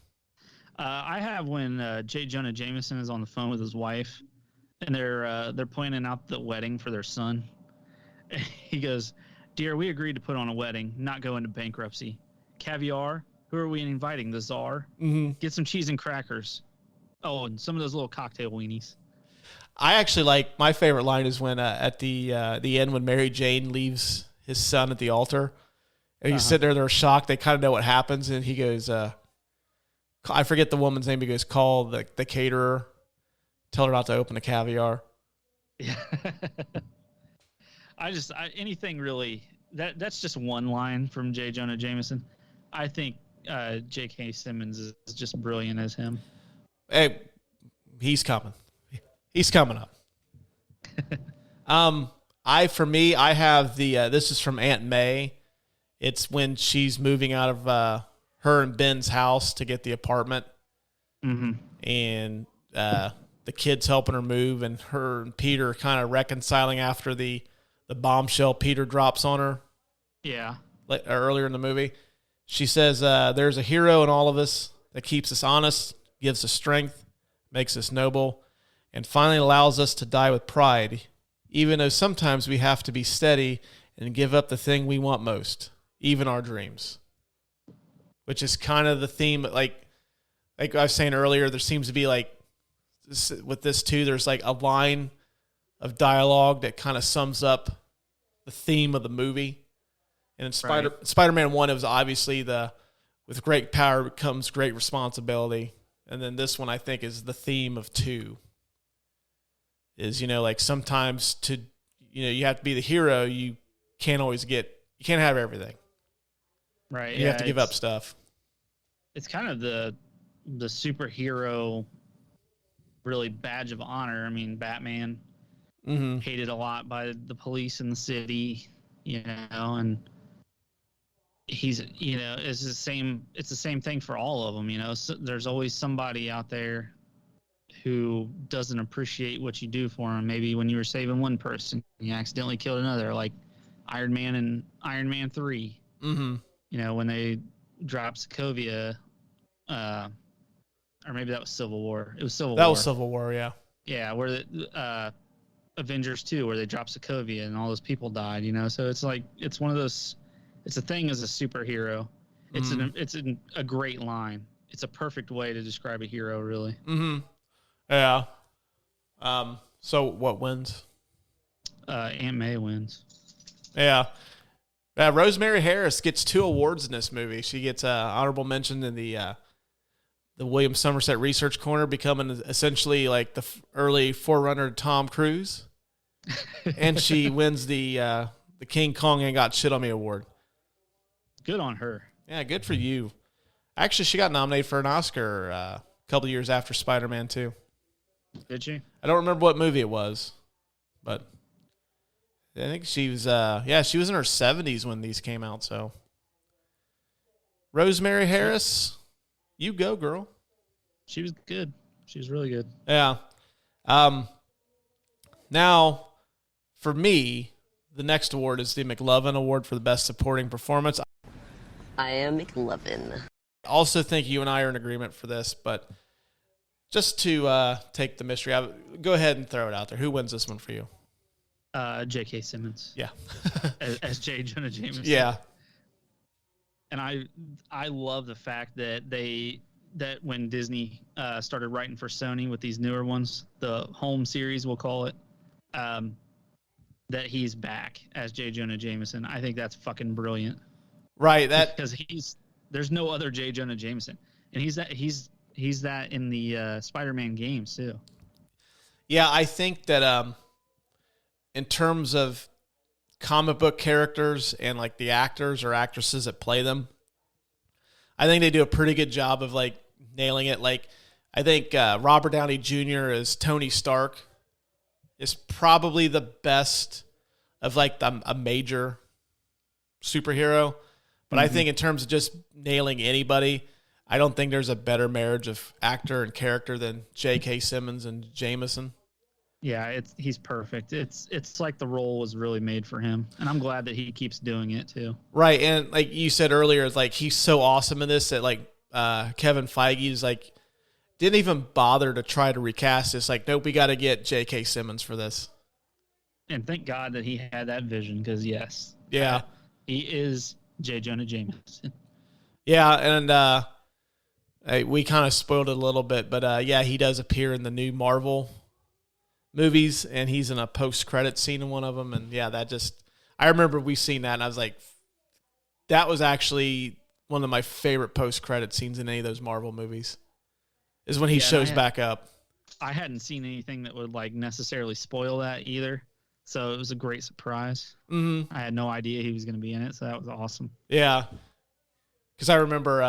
S5: I have when J. Jonah Jameson is on the phone with his wife, and they're planning out the wedding for their son. He goes, "Dear, we agreed to put on a wedding, not go into bankruptcy. Caviar? Who are we inviting? The czar?
S1: Mm-hmm.
S5: Get some cheese and crackers. Oh, and some of those little cocktail weenies."
S1: I actually like, my favorite line is when at the end when Mary Jane leaves his son at the altar, and he's sitting there, they're shocked, they kind of know what happens, and he goes, I forget the woman's name, he goes, call the caterer, tell her not to open the caviar.
S5: Yeah. Anything really, that's just one line from J. Jonah Jameson. I think J.K. Simmons is just brilliant as him.
S1: Hey, he's coming. He's coming up. I have the this is from Aunt May. It's when she's moving out of her and Ben's house to get the apartment, and the kids helping her move, and her and Peter kind of reconciling after the bombshell Peter drops on her.
S5: Yeah,
S1: earlier in the movie, she says, "There's a hero in all of us that keeps us honest, gives us strength, makes us noble, and finally allows us to die with pride, even though sometimes we have to be steady and give up the thing we want most, even our dreams." Which is kind of the theme, like I was saying earlier, there seems to be like, with this too, there's like a line of dialogue that kind of sums up the theme of the movie. And in Spider-Man 1, it was obviously with great power comes great responsibility. And then this one, I think, is the theme of 2. Is, like sometimes you have to be the hero. You can't have everything.
S5: Right.
S1: You have to give up stuff.
S5: It's kind of the superhero really badge of honor. I mean, Batman hated a lot by the police in the city, and he's, it's the same thing for all of them, so there's always somebody out there who doesn't appreciate what you do for them. Maybe when you were saving one person, you accidentally killed another, like Iron Man and Iron Man 3. When they dropped Sokovia, or maybe that was Civil War. It was Civil War.
S1: That was Civil War, yeah.
S5: Yeah, where the Avengers 2, where they dropped Sokovia and all those people died, So it's like, it's one of those, it's a thing as a superhero. It's a great line. It's a perfect way to describe a hero, really.
S1: Yeah. So what wins?
S5: Aunt May wins.
S1: Yeah. Rosemary Harris gets 2 awards in this movie. She gets honorable mention in the William Somerset Research Corner, becoming essentially like the early forerunner to Tom Cruise, and she wins the King Kong Ain't Got Shit on Me award.
S5: Good on her.
S1: Yeah, good for you. Actually, she got nominated for an Oscar a couple of years after Spider-Man 2.
S5: Did she?
S1: I don't remember what movie it was, but I think she was she was in her 70s when these came out. So Rosemary Harris, you go, girl.
S5: She was good. She was really good.
S1: Yeah. Now, for me, the next award is the McLovin Award for the Best Supporting Performance.
S8: I am McLovin.
S1: I also think you and I are in agreement for this, but just to take the mystery out, go ahead and throw it out there. Who wins this one for you?
S5: J.K. Simmons.
S1: Yeah.
S5: as J. Jonah Jameson.
S1: Yeah.
S5: And I love the fact that that when Disney started writing for Sony with these newer ones, the home series we'll call it, that he's back as J. Jonah Jameson. I think that's fucking brilliant.
S1: Right.
S5: Because there's no other J. Jonah Jameson, and he's that in the Spider-Man games too.
S1: Yeah, I think that in terms of comic book characters and like the actors or actresses that play them, I think they do a pretty good job of like nailing it. Like, I think Robert Downey Jr. as Tony Stark is probably the best of like a major superhero. But I think in terms of just nailing anybody, I don't think there's a better marriage of actor and character than J.K. Simmons and Jameson.
S5: Yeah, he's perfect. It's like the role was really made for him, and I'm glad that he keeps doing it too. Right,
S1: and like you said earlier, it's like he's so awesome in this that like Kevin Feige is like didn't even bother to try to recast this. Like, nope, we got to get J.K. Simmons for this.
S5: And thank God that he had that vision, because yes,
S1: yeah,
S5: he is J. Jonah Jameson.
S1: Yeah, and we kind of spoiled it a little bit, but yeah, he does appear in the new Marvel movies, and he's in a post-credit scene in one of them, and yeah, I remember we seen that, and I was like, that was actually one of my favorite post-credit scenes in any of those Marvel movies, is when he shows back up.
S5: I hadn't seen anything that would like necessarily spoil that either, so it was a great surprise.
S1: Mm-hmm.
S5: I had no idea he was going to be in it, so that was awesome.
S1: Yeah, because I remember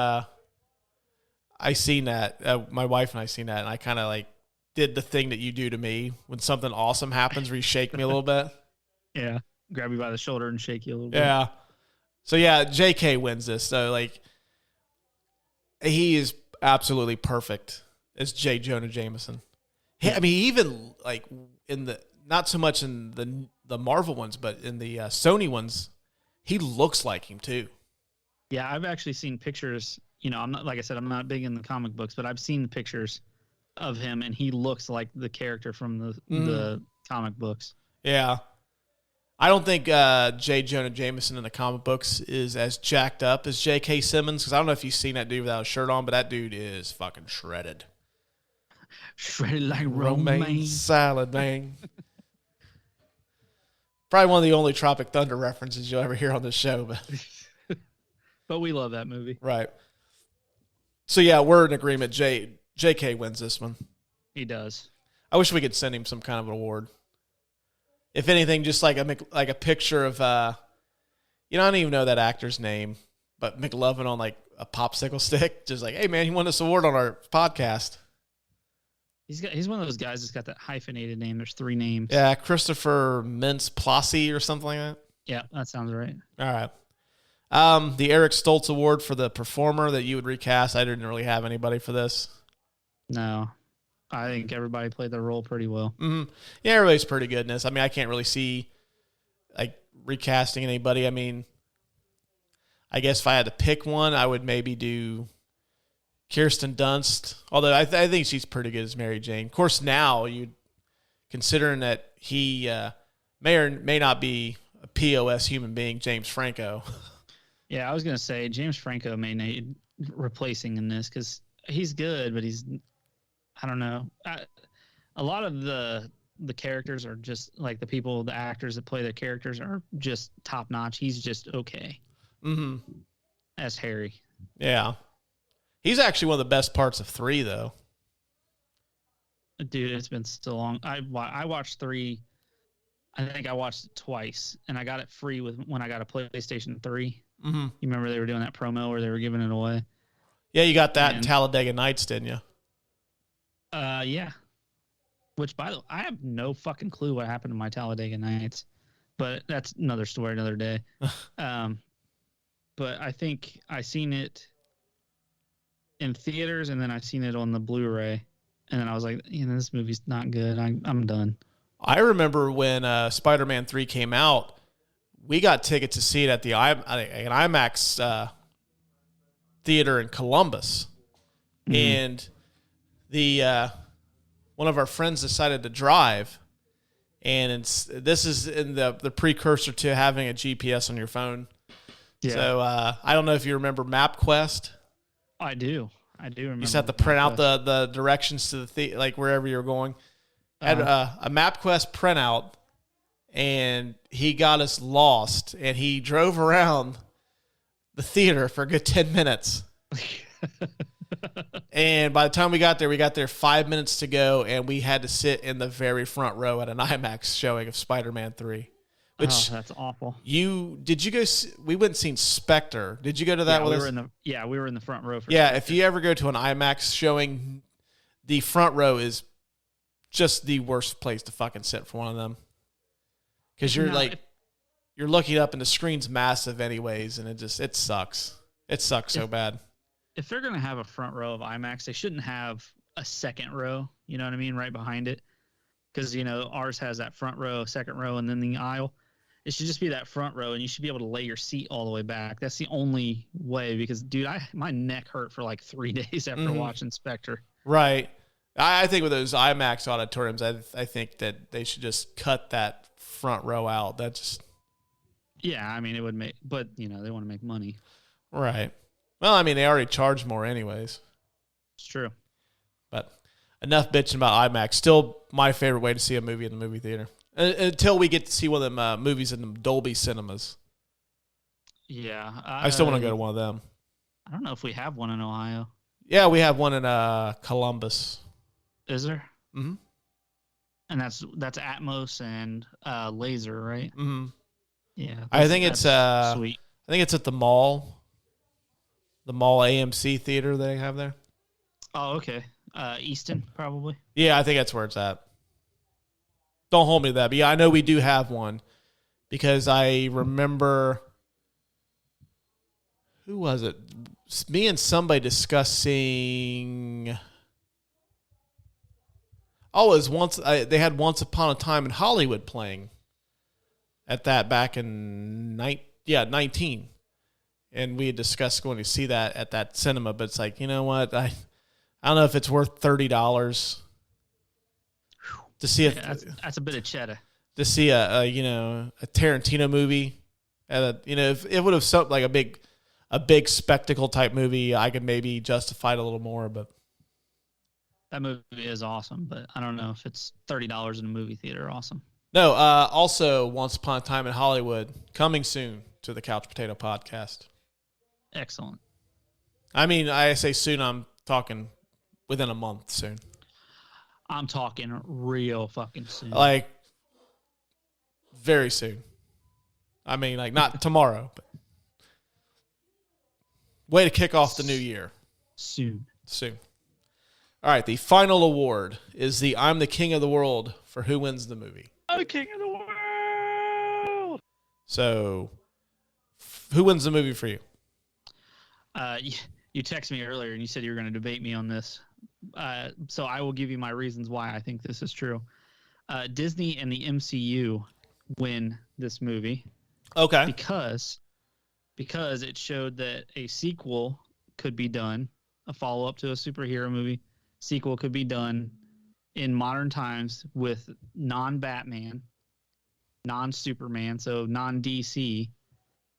S1: I seen that, my wife and I seen that, and I kind of like did the thing that you do to me when something awesome happens where you shake me a little bit.
S5: Yeah. Grab you by the shoulder and shake you a little bit.
S1: Yeah. So, yeah, JK wins this. So, like, he is absolutely perfect as J. Jonah Jameson. I mean, even, like, in the, not so much in the Marvel ones, but in the Sony ones, he looks like him, too.
S5: Yeah, I've actually seen pictures. You know, I'm not, like I said, I'm not big in the comic books, but I've seen the pictures of him, and he looks like the character from the comic books.
S1: Yeah. I don't think J. Jonah Jameson in the comic books is as jacked up as J.K. Simmons, because I don't know if you've seen that dude without a shirt on, but that dude is fucking shredded.
S5: Shredded like romaine
S1: salad, man. Probably one of the only Tropic Thunder references you'll ever hear on this show.
S5: But we love that movie.
S1: Right. So, yeah, we're in agreement. J.K. wins this one.
S5: He does.
S1: I wish we could send him some kind of an award. If anything, just like a picture of, I don't even know that actor's name, but McLovin on like a popsicle stick. Just like, hey, man, he won this award on our podcast.
S5: He's one of those guys that's got that hyphenated name. There's 3 names.
S1: Yeah, Christopher Mintz-Plasse or something like that.
S5: Yeah, that sounds right.
S1: All right. The Eric Stoltz Award for the performer that you would recast. I didn't really have anybody for this.
S5: No. I think everybody played their role pretty well.
S1: Mm-hmm. Yeah, everybody's pretty good in this. I mean, I can't really see like recasting anybody. I mean, I guess if I had to pick one, I would maybe do Kirsten Dunst. Although I think she's pretty good as Mary Jane. Of course, now considering that he may or may not be a POS human being, James Franco.
S5: Yeah, I was gonna say James Franco may need replacing in this because he's good, but he's. I don't know. A lot of the characters are just like the actors that play the characters are just top notch. He's just okay.
S1: Mm-hmm.
S5: As Harry.
S1: Yeah. He's actually one of the best parts of 3, though.
S5: Dude, it's been so long. I watched 3. I think I watched it twice, and I got it free when I got a PlayStation 3.
S1: Mm-hmm.
S5: You remember they were doing that promo where they were giving it away?
S1: Yeah, you got that in Talladega Nights, didn't you?
S5: Yeah. Which, by the way, I have no fucking clue what happened to my Talladega Nights, but that's another story, another day. But I think I seen it in theaters, and then I seen it on the Blu-ray, and then I was like, this movie's not good. I'm done. I
S1: remember when Spider-Man 3 came out, we got tickets to see it at an IMAX theater in Columbus, and one of our friends decided to drive, and this is in the precursor to having a GPS on your phone. Yeah. So I don't know if you remember MapQuest.
S5: I do remember.
S1: You just have to print out the directions to like wherever you're going. Had a MapQuest printout, and he got us lost, and he drove around the theater for a good 10 minutes. And by the time we got there 5 minutes to go, and we had to sit in the very front row at an IMAX showing of Spider-Man 3. Which
S5: that's awful.
S1: Did you go? We went and seen Spectre. Did you go to that?
S5: We were in the front row. For
S1: Spectre. If you ever go to an IMAX showing, the front row is just the worst place to fucking sit for one of them, because you're looking up and the screen's massive anyways, and it sucks. It sucks so bad.
S5: If they're gonna have a front row of IMAX, they shouldn't have a second row. You know what I mean, right behind it, because ours has that front row, second row, and then the aisle. It should just be that front row, and you should be able to lay your seat all the way back. That's the only way, because, dude, my neck hurt for like 3 days after watching Spectre.
S1: Right. I think with those IMAX auditoriums, I think that they should just cut that front row out.
S5: Yeah, I mean, it would make, but, they want to make money.
S1: Right. Well, I mean, they already charge more anyways.
S5: It's true.
S1: But enough bitching about IMAX. Still my favorite way to see a movie in the movie theater. Until we get to see one of them movies in the Dolby cinemas.
S5: Yeah.
S1: I still want to go to one of them.
S5: I don't know if we have one in Ohio.
S1: Yeah, we have one in Columbus.
S5: Is there?
S1: Mm-hmm.
S5: And that's Atmos and Laser, right?
S1: Mm-hmm.
S5: Yeah.
S1: I think it's
S5: sweet.
S1: I think it's at the mall. The mall AMC theater they have there.
S5: Oh, okay. Easton, probably.
S1: Yeah, I think that's where it's at. Don't hold me to that. But yeah, I know we do have one because I remember, who was it? Me and somebody discussing. Oh, it was once they had Once Upon a Time in Hollywood playing at that back in 19. And we had discussed going to see that at that cinema, but it's like, you know what? I don't know if it's worth $30 to see
S5: that's a bit of cheddar.
S1: To see a Tarantino movie, if it would have something like a big spectacle type movie, I could maybe justify it a little more. But
S5: that movie is awesome, but I don't know if it's $30 in a movie theater. Awesome.
S1: No. Also, Once Upon a Time in Hollywood coming soon to the Couch Potato Podcast.
S5: Excellent.
S1: I mean, I say soon. I'm talking within a month soon.
S5: I'm talking real fucking soon.
S1: Like, very soon. I mean, like, not tomorrow, but way to kick off the new year.
S5: Soon.
S1: All right, the final award is the I'm the King of the World for who wins the movie.
S5: I'm the King of the World!
S1: So, who wins the movie for you?
S5: You texted me earlier and you said you were going to debate me on this. So I will give you my reasons why I think this is true. Disney and the MCU win this movie.
S1: Okay.
S5: Because it showed that a sequel could be done, a follow-up to a superhero movie. Sequel could be done in modern times with non-Batman, non-Superman, so non-DC.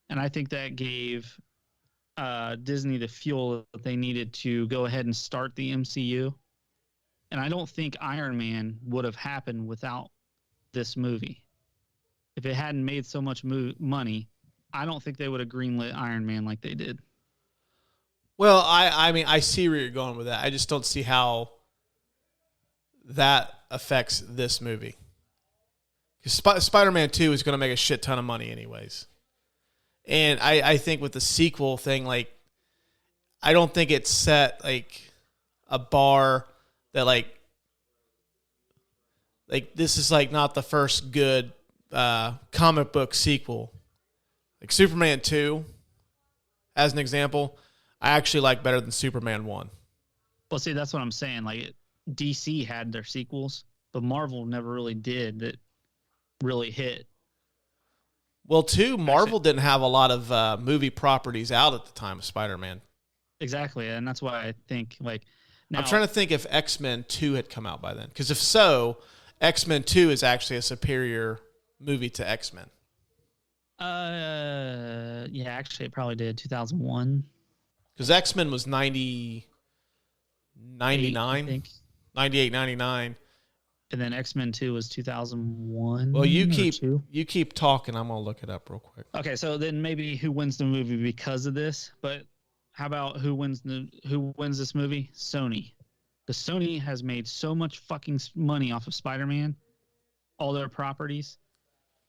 S5: And I think that gave Disney the fuel that they needed to go ahead and start the MCU. And I don't think Iron Man would have happened without this movie. If it hadn't made so much money, I don't think they would have greenlit Iron Man like they did.
S1: Well, I mean, I see where you're going with that. I just don't see how that affects this movie. Because Spider-Man 2 is going to make a shit ton of money anyways. And I think with the sequel thing, like, I don't think it's set, like, a bar that, like this is, like, not the first good comic book sequel. Like, Superman 2, as an example, I actually like better than Superman 1.
S5: Well, see, that's what I'm saying. Like, DC had their sequels, but Marvel never really did that really hit.
S1: Well, too, Marvel didn't have a lot of movie properties out at the time of Spider-Man.
S5: Exactly, and that's why I think, like... Now,
S1: I'm trying to think if X-Men 2 had come out by then. Because if so, X-Men 2 is actually a superior movie to X-Men.
S5: Yeah, actually, it probably did. 2001.
S1: Because X-Men was 99? 98, 99.
S5: And then X-Men 2 was 2001.
S1: Well, you keep talking. I'm going to look it up real quick.
S5: Okay, so then maybe who wins the movie because of this? But how about who wins this movie? Sony. Because Sony has made so much fucking money off of Spider-Man, all their properties,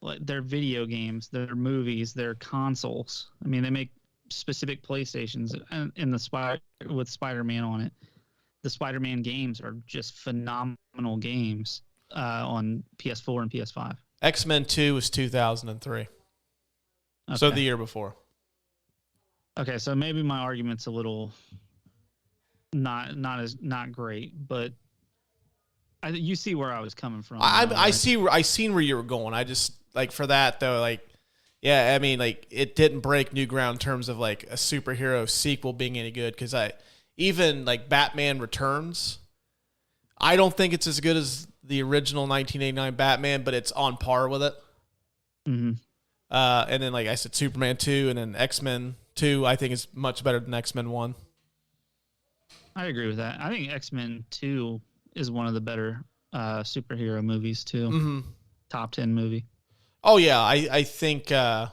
S5: like their video games, their movies, their consoles. I mean, they make specific PlayStations with Spider-Man on it. The Spider-Man games are just phenomenal games on PS4 and PS5.
S1: X-Men 2 was 2003. Okay. So the year before.
S5: Okay, so maybe my argument's a little not great, but you see where I was coming from.
S1: I seen where you were going. I just, like, for that though, like, yeah, I mean, like, it didn't break new ground in terms of, like, a superhero sequel being any good, because even like Batman Returns, I don't think it's as good as the original 1989 Batman, but it's on par with it.
S5: Mm-hmm.
S1: And then, like I said, Superman 2 and then X-Men 2, I think is much better than X-Men 1.
S5: I agree with that. I think X-Men 2 is one of the better superhero movies too.
S1: Mm-hmm.
S5: Top 10 movie.
S1: Oh yeah, I think that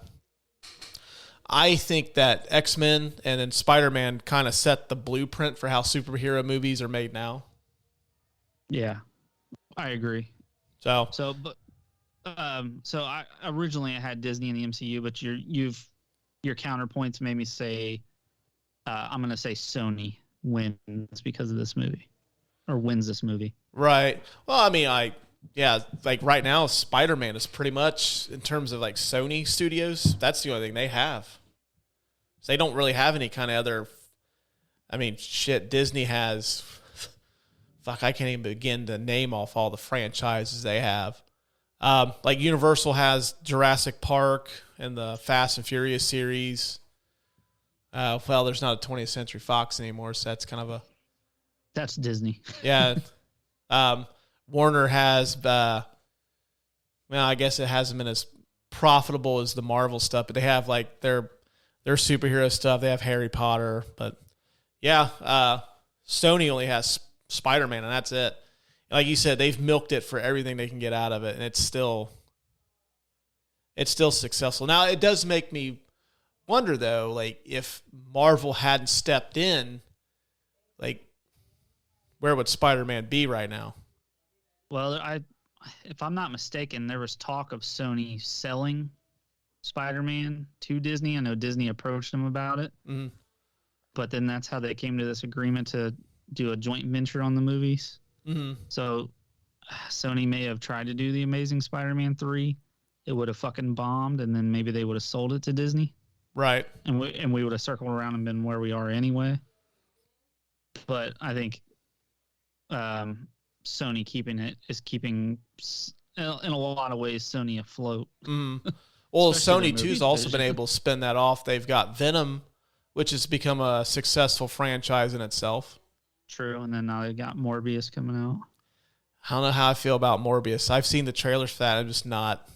S1: X-Men and then Spider-Man kind of set the blueprint for how superhero movies are made now.
S5: Yeah, I agree. So I originally I had Disney and the MCU, but your counterpoints made me say I'm going to say Sony wins because of this movie. or wins this movie.
S1: Right. Well, I mean, like right now, Spider-Man is pretty much, in terms of like Sony Studios, that's the only thing they have. So they don't really have any kind of other. I mean, shit, Disney has. Fuck, I can't even begin to name off all the franchises they have. Like Universal has Jurassic Park and the Fast and Furious series. Well, there's not a 20th Century Fox anymore, so that's kind of a.
S5: That's Disney.
S1: Yeah. Warner has, well, I guess it hasn't been as profitable as the Marvel stuff, but they have like their superhero stuff. They have Harry Potter, but yeah, Sony only has Spider-Man, and that's it. Like you said, they've milked it for everything they can get out of it, and it's still successful. Now, it does make me wonder, though, like if Marvel hadn't stepped in, like where would Spider-Man be right now?
S5: Well, if I'm not mistaken, there was talk of Sony selling Spider-Man to Disney. I know Disney approached them about it, but then that's how they came to this agreement to do a joint venture on the movies. So Sony may have tried to do the Amazing Spider-Man 3. It would have fucking bombed, and then maybe they would have sold it to Disney.
S1: Right.
S5: And we would have circled around and been where we are anyway. But I think Sony keeping it is keeping, in a lot of ways, Sony afloat.
S1: Well, Sony too's also been able to spin that off. They've got Venom, which has become a successful franchise in itself.
S5: True, and then now they got Morbius coming out.
S1: I don't know how I feel about Morbius. I've seen the trailers for that. I'm just not.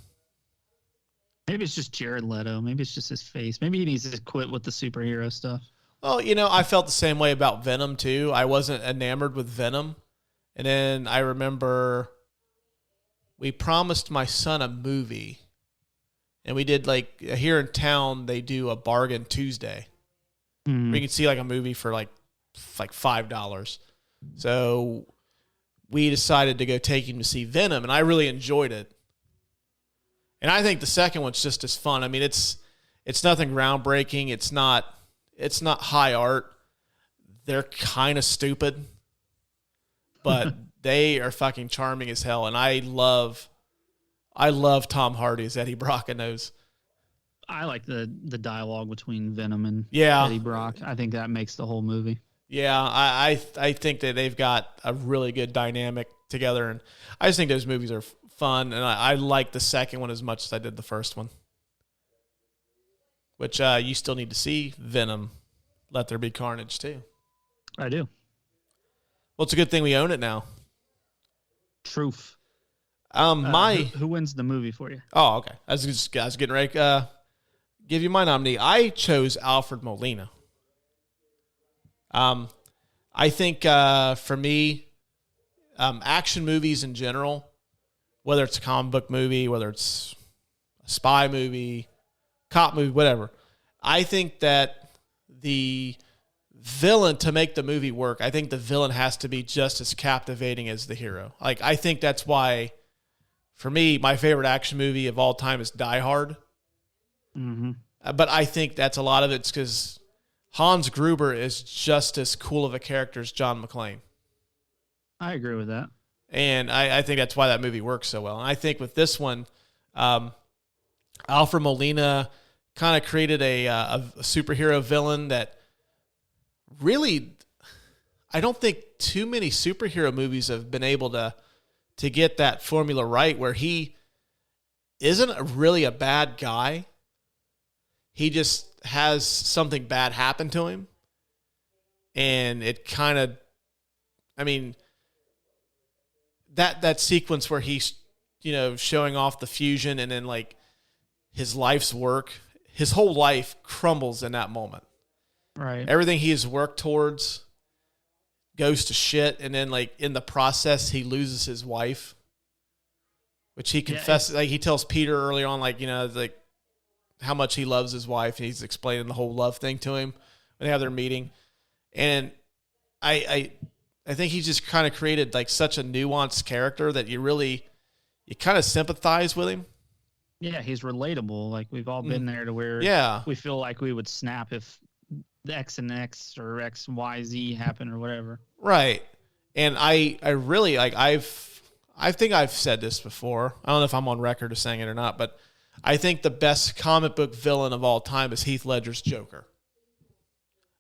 S5: Maybe it's just Jared Leto. Maybe it's just his face. Maybe he needs to quit with the superhero stuff.
S1: Well, I felt the same way about Venom, too. I wasn't enamored with Venom. And then I remember we promised my son a movie. And we did, like, here in town, they do a bargain Tuesday. Where you can see, like, a movie for, like $5. So we decided to go take him to see Venom, and I really enjoyed it. And I think the second one's just as fun. I mean, it's nothing groundbreaking. It's not high art. They're kind of stupid, but they are fucking charming as hell. And I love Tom Hardy as Eddie Brock in those.
S5: I like the dialogue between Venom and
S1: Yeah.
S5: Eddie Brock. I think that makes the whole movie.
S1: Yeah, I think that they've got a really good dynamic together, and I just think those movies are fun, and I like the second one as much as I did the first one. Which you still need to see Venom, Let There Be Carnage, too.
S5: I do.
S1: Well, it's a good thing we own it now.
S5: Truth.
S1: Who
S5: wins the movie for you?
S1: Oh, okay. I was getting ready to give you my nominee. I chose Alfred Molina. I think for me, action movies in general, whether it's a comic book movie, whether it's a spy movie, cop movie, whatever, I think that the villain, to make the movie work, I think the villain has to be just as captivating as the hero. Like, I think that's why, for me, my favorite action movie of all time is Die Hard. But I think that's a lot of it's because Hans Gruber is just as cool of a character as John McClane.
S5: I agree with that.
S1: And I think that's why that movie works so well. And I think with this one, Alfred Molina kind of created a superhero villain that really, I don't think too many superhero movies have been able to get that formula right, where he isn't really a bad guy. He just has something bad happen to him. And it kind of, I mean, that sequence where he's, showing off the fusion and then like his life's work, his whole life crumbles in that moment.
S5: Right.
S1: Everything he has worked towards goes to shit. And then like in the process, he loses his wife, which he confesses, like he tells Peter early on, like, like how much he loves his wife. And he's explaining the whole love thing to him when they have their meeting. And I think he's just kind of created like such a nuanced character that you kind of sympathize with him.
S5: Yeah, he's relatable. Like we've all been there to where we feel like we would snap if the X and X or XYZ happened or whatever.
S1: Right. And I really like I think I've said this before. I don't know if I'm on record of saying it or not, but I think the best comic book villain of all time is Heath Ledger's Joker.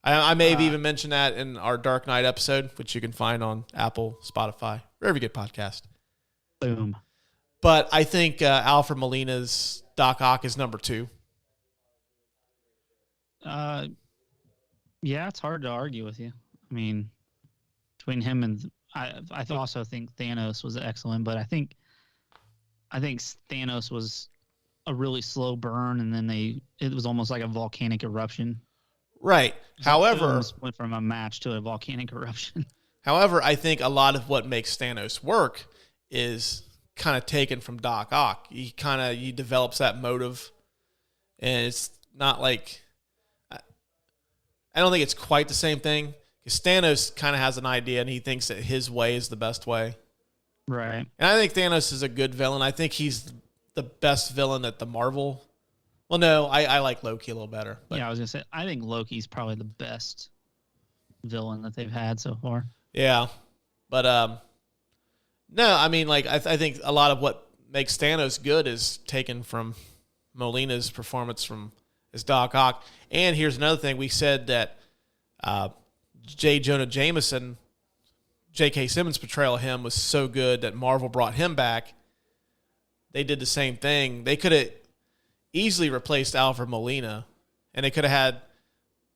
S1: I may have even mentioned that in our Dark Knight episode, which you can find on Apple, Spotify, wherever you get podcast.
S5: Boom.
S1: But I think Alfred Molina's Doc Ock is number 2.
S5: Yeah, it's hard to argue with you. I mean, between him and I also think Thanos was excellent, but I think Thanos was a really slow burn, and then it was almost like a volcanic eruption.
S1: Right. However,
S5: went from a match to a volcanic eruption.
S1: However, I think a lot of what makes Thanos work is kind of taken from Doc Ock. He develops that motive, and it's not like I don't think it's quite the same thing because Thanos kind of has an idea and he thinks that his way is the best way.
S5: Right.
S1: And I think Thanos is a good villain. I think he's the best villain that the Marvel. Well, no, I like Loki a little better. But.
S5: Yeah, I was gonna say I think Loki's probably the best villain that they've had so far.
S1: Yeah, but no, I mean, like I think a lot of what makes Thanos good is taken from Molina's performance as Doc Ock. And here's another thing: we said that J. Jonah Jameson, J.K. Simmons' portrayal of him was so good that Marvel brought him back. They did the same thing. They could have easily replaced Alfred Molina, and they could have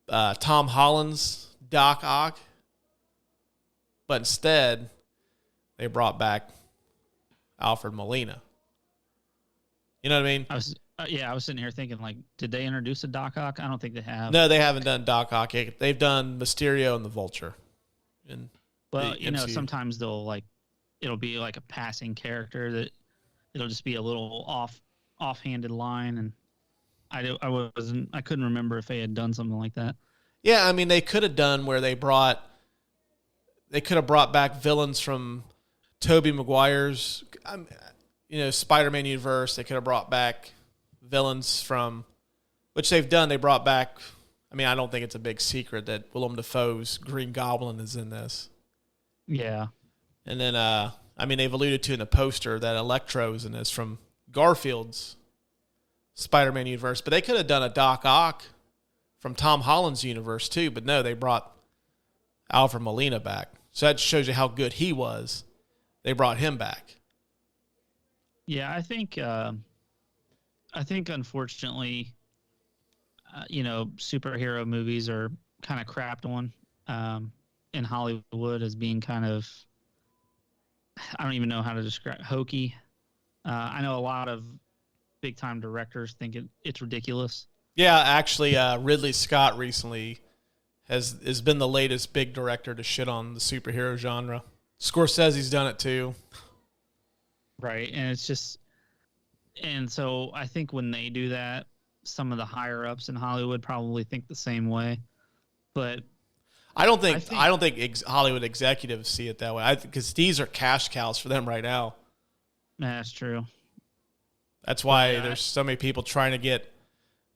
S1: had Tom Holland's Doc Ock, but instead they brought back Alfred Molina. You know what I mean?
S5: I was sitting here thinking, like, did they introduce a Doc Ock? I don't think they have.
S1: No, they haven't done Doc Ock yet. They've done Mysterio and the Vulture.
S5: Well, sometimes it'll be like a passing character that it'll just be a little offhanded line, and I couldn't remember if they had done something like that.
S1: Yeah, I mean, they could have done where they could have brought back villains from Tobey Maguire's, Spider-Man universe. They could have brought back villains from, which they've done. They brought back, I don't think it's a big secret that Willem Dafoe's Green Goblin is in this.
S5: Yeah.
S1: And then, they've alluded to in the poster that Electro's in this from Garfield's Spider-Man universe. But they could have done a Doc Ock from Tom Holland's universe too. But no, they brought Alfred Molina back. So that shows you how good he was. They brought him back.
S5: Yeah, I think unfortunately, superhero movies are kind of crapped on in Hollywood as being kind of, I don't even know how to describe, hokey. I know a lot of big-time directors think it's ridiculous.
S1: Yeah, actually, Ridley Scott recently has been the latest big director to shit on the superhero genre. Scorsese's done it too.
S5: Right, and it's just, and so I think when they do that, some of the higher ups in Hollywood probably think the same way. But
S1: I don't think Hollywood executives see it that way. Because these are cash cows for them right now.
S5: That's true.
S1: That's why there's so many people trying to get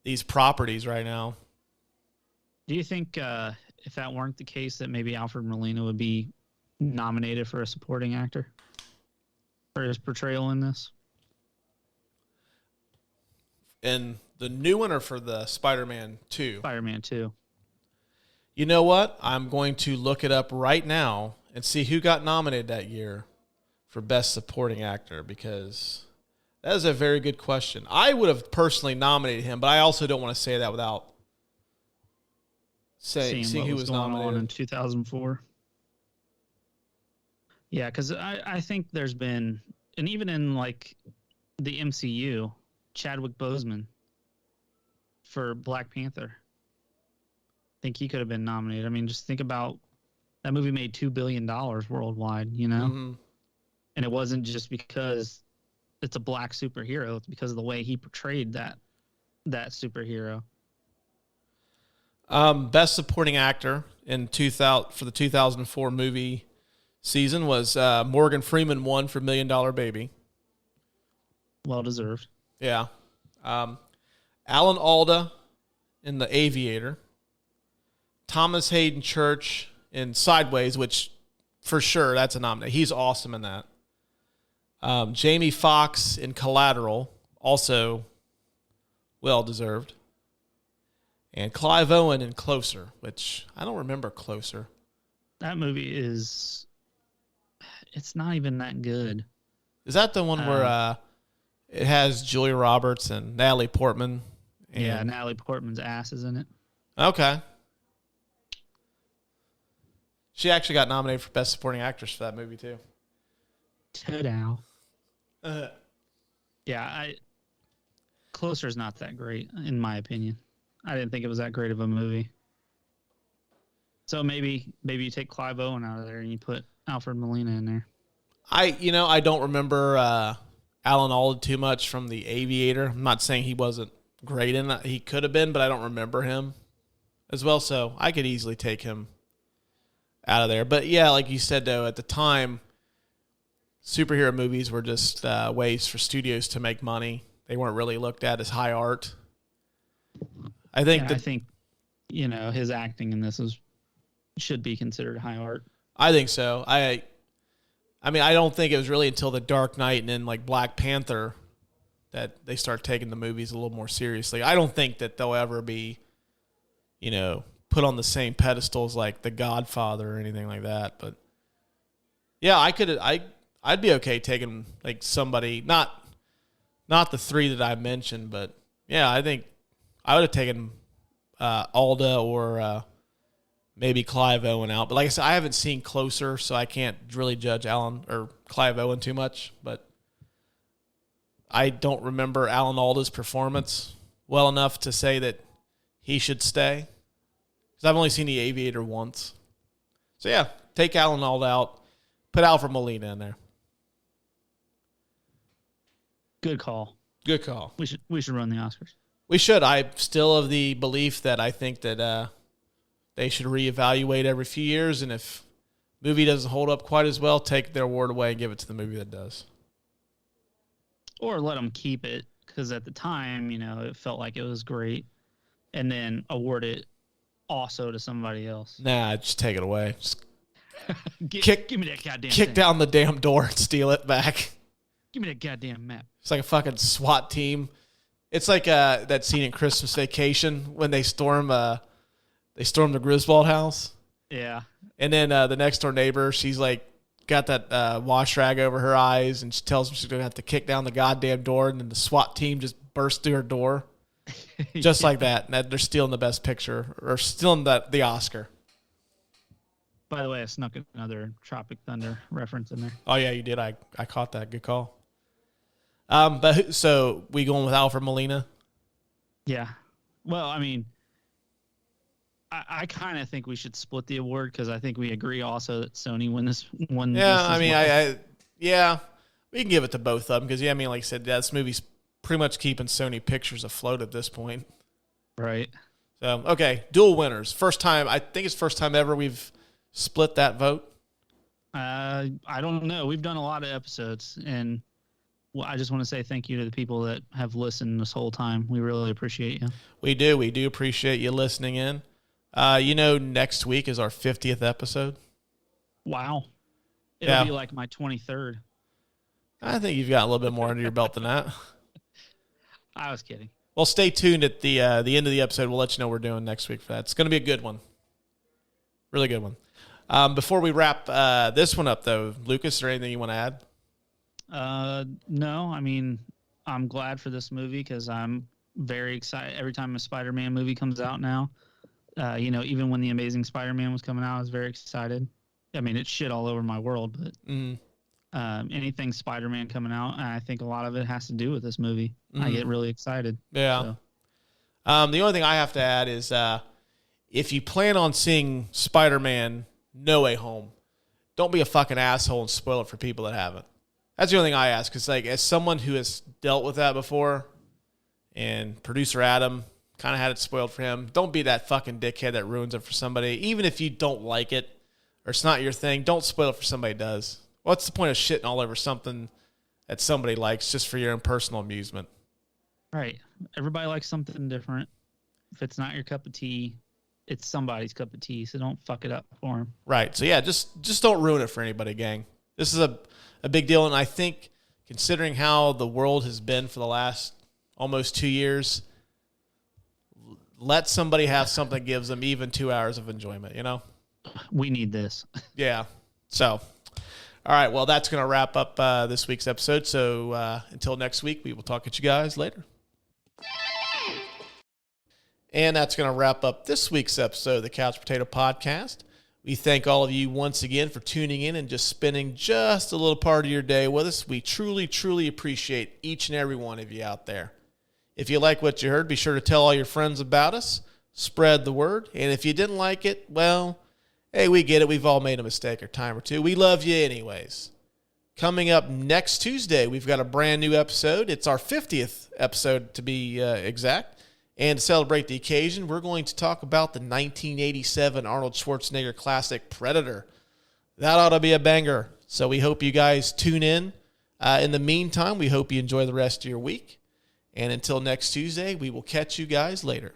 S1: these properties right now.
S5: Do you think if that weren't the case, that maybe Alfred Molina would be nominated for a supporting actor for his portrayal in this?
S1: In the new one or for the Spider-Man 2?
S5: Spider-Man 2.
S1: You know what? I'm going to look it up right now and see who got nominated that year for Best Supporting Actor, because that is a very good question. I would have personally nominated him, but I also don't want to say that without seeing who was nominated
S5: in 2004. Yeah, because I think there's been, and even in like the MCU, Chadwick Boseman for Black Panther. I think he could have been nominated. I mean, just think about that movie made $2 billion worldwide, Mm-hmm. And it wasn't just because it's a black superhero. It's because of the way he portrayed that superhero.
S1: Best Supporting Actor in 2000 for the 2004 movie season was Morgan Freeman won for $1 Million Baby.
S5: Well deserved.
S1: Yeah. Alan Alda in The Aviator. Thomas Hayden Church in Sideways, which for sure, that's a nomination. He's awesome in that. Jamie Foxx in Collateral, also well-deserved. And Clive Owen in Closer, which I don't remember Closer.
S5: That movie it's not even that good.
S1: Is that the one where it has Julia Roberts and Natalie Portman?
S5: Yeah, Natalie Portman's ass is in it.
S1: Okay. She actually got nominated for Best Supporting Actress for that movie, too.
S5: Ta-dow. Yeah, Closer's not that great, in my opinion. I didn't think it was that great of a movie. So maybe you take Clive Owen out of there and you put Alfred Molina in there.
S1: I don't remember Alan Alda too much from The Aviator. I'm not saying he wasn't great in it. He could have been, but I don't remember him as well. So I could easily take him out of there. But yeah, like you said, though, at the time, superhero movies were just ways for studios to make money. They weren't really looked at as high art. I think his acting in this should be considered high art. I think so. I mean, I don't think it was really until The Dark Knight and then like Black Panther that they start taking the movies a little more seriously. I don't think that they'll ever be, put on the same pedestals like The Godfather or anything like that. But yeah, I'd be okay taking like somebody, not the three that I mentioned, but yeah, I think I would have taken Alda or maybe Clive Owen out. But like I said, I haven't seen Closer, so I can't really judge Alan or Clive Owen too much. But I don't remember Alan Alda's performance well enough to say that he should stay. Because I've only seen The Aviator once. So yeah, take Alan Alda out. Put Alfred Molina in there.
S5: Good call.
S1: Good call.
S5: We should run the Oscars.
S1: We should. I'm still of the belief that I think that they should reevaluate every few years, and if movie doesn't hold up quite as well, take their award away and give it to the movie that does.
S5: Or let them keep it, because at the time, it felt like it was great, and then award it also to somebody else.
S1: Nah, just take it away. Just
S5: give me that goddamn
S1: kick
S5: thing.
S1: down the damn door and steal it back.
S5: Give me that goddamn map.
S1: It's like a fucking SWAT team. It's like that scene in Christmas Vacation when they storm the Griswold house.
S5: Yeah.
S1: And then the next door neighbor, she's like got that wash rag over her eyes, and she tells them she's gonna have to kick down the goddamn door, and then the SWAT team just bursts through her door, just like that. And they're stealing the best picture or stealing the Oscar.
S5: By the way, I snuck another Tropic Thunder reference in there.
S1: Oh yeah, you did. I caught that. Good call. But so we going with Alfred Molina?
S5: Yeah. Well, I mean, I kind of think we should split the award because I think we agree also that Sony won this.
S1: Yeah, I mean, we can give it to both of them because, yeah, I mean, like I said, this movie's pretty much keeping Sony Pictures afloat at this point.
S5: Right.
S1: So, okay, dual winners. First time, I think it's first time ever we've split that vote.
S5: I don't know. We've done a lot of episodes, and I just want to say thank you to the people that have listened this whole time. We really appreciate you. We
S1: do appreciate you listening in. Next week is our 50th episode.
S5: Wow. It'll be like my 23rd.
S1: I think you've got a little bit more under your belt than that.
S5: I was kidding. Well,
S1: stay tuned at the end of the episode. We'll let you know what we're doing next week for that. It's going to be a good one. Really good one. Before we wrap this one up, though, Lucas, is there anything you want to add?
S5: No. I mean, I'm glad for this movie because I'm very excited. Every time a Spider-Man movie comes out now, even when The Amazing Spider-Man was coming out, I was very excited. I mean, it's shit all over my world, but anything Spider-Man coming out, I think a lot of it has to do with this movie. I get really excited.
S1: Yeah. So. The only thing I have to add is if you plan on seeing Spider-Man No Way Home, don't be a fucking asshole and spoil it for people that haven't. That's the only thing I ask, because like, as someone who has dealt with that before, and producer Adam kind of had it spoiled for him, don't be that fucking dickhead that ruins it for somebody. Even if you don't like it or it's not your thing, don't spoil it for somebody that does. What's the point of shitting all over something that somebody likes just for your own personal amusement?
S5: Right. Everybody likes something different. If it's not your cup of tea, it's somebody's cup of tea, so don't fuck it up for him.
S1: Right. So yeah, just don't ruin it for anybody, gang. This is a big deal, and I think considering how the world has been for the last almost 2 years, let somebody have something that gives them even 2 hours of enjoyment, you know?
S5: We need this.
S1: Yeah. So, all right. Well, that's going to wrap up this week's episode. So until next week, we will talk at you guys later. And that's going to wrap up this week's episode of the Couch Potato Podcast. We thank all of you once again for tuning in and just spending just a little part of your day with us. We truly, truly appreciate each and every one of you out there. If you like what you heard, be sure to tell all your friends about us. Spread the word. And if you didn't like it, well, hey, we get it. We've all made a mistake or time or two. We love you anyways. Coming up next Tuesday, we've got a brand new episode. It's our 50th episode to be exact. And to celebrate the occasion, we're going to talk about the 1987 Arnold Schwarzenegger classic Predator. That ought to be a banger. So we hope you guys tune in. In the meantime, we hope you enjoy the rest of your week. And until next Tuesday, we will catch you guys later.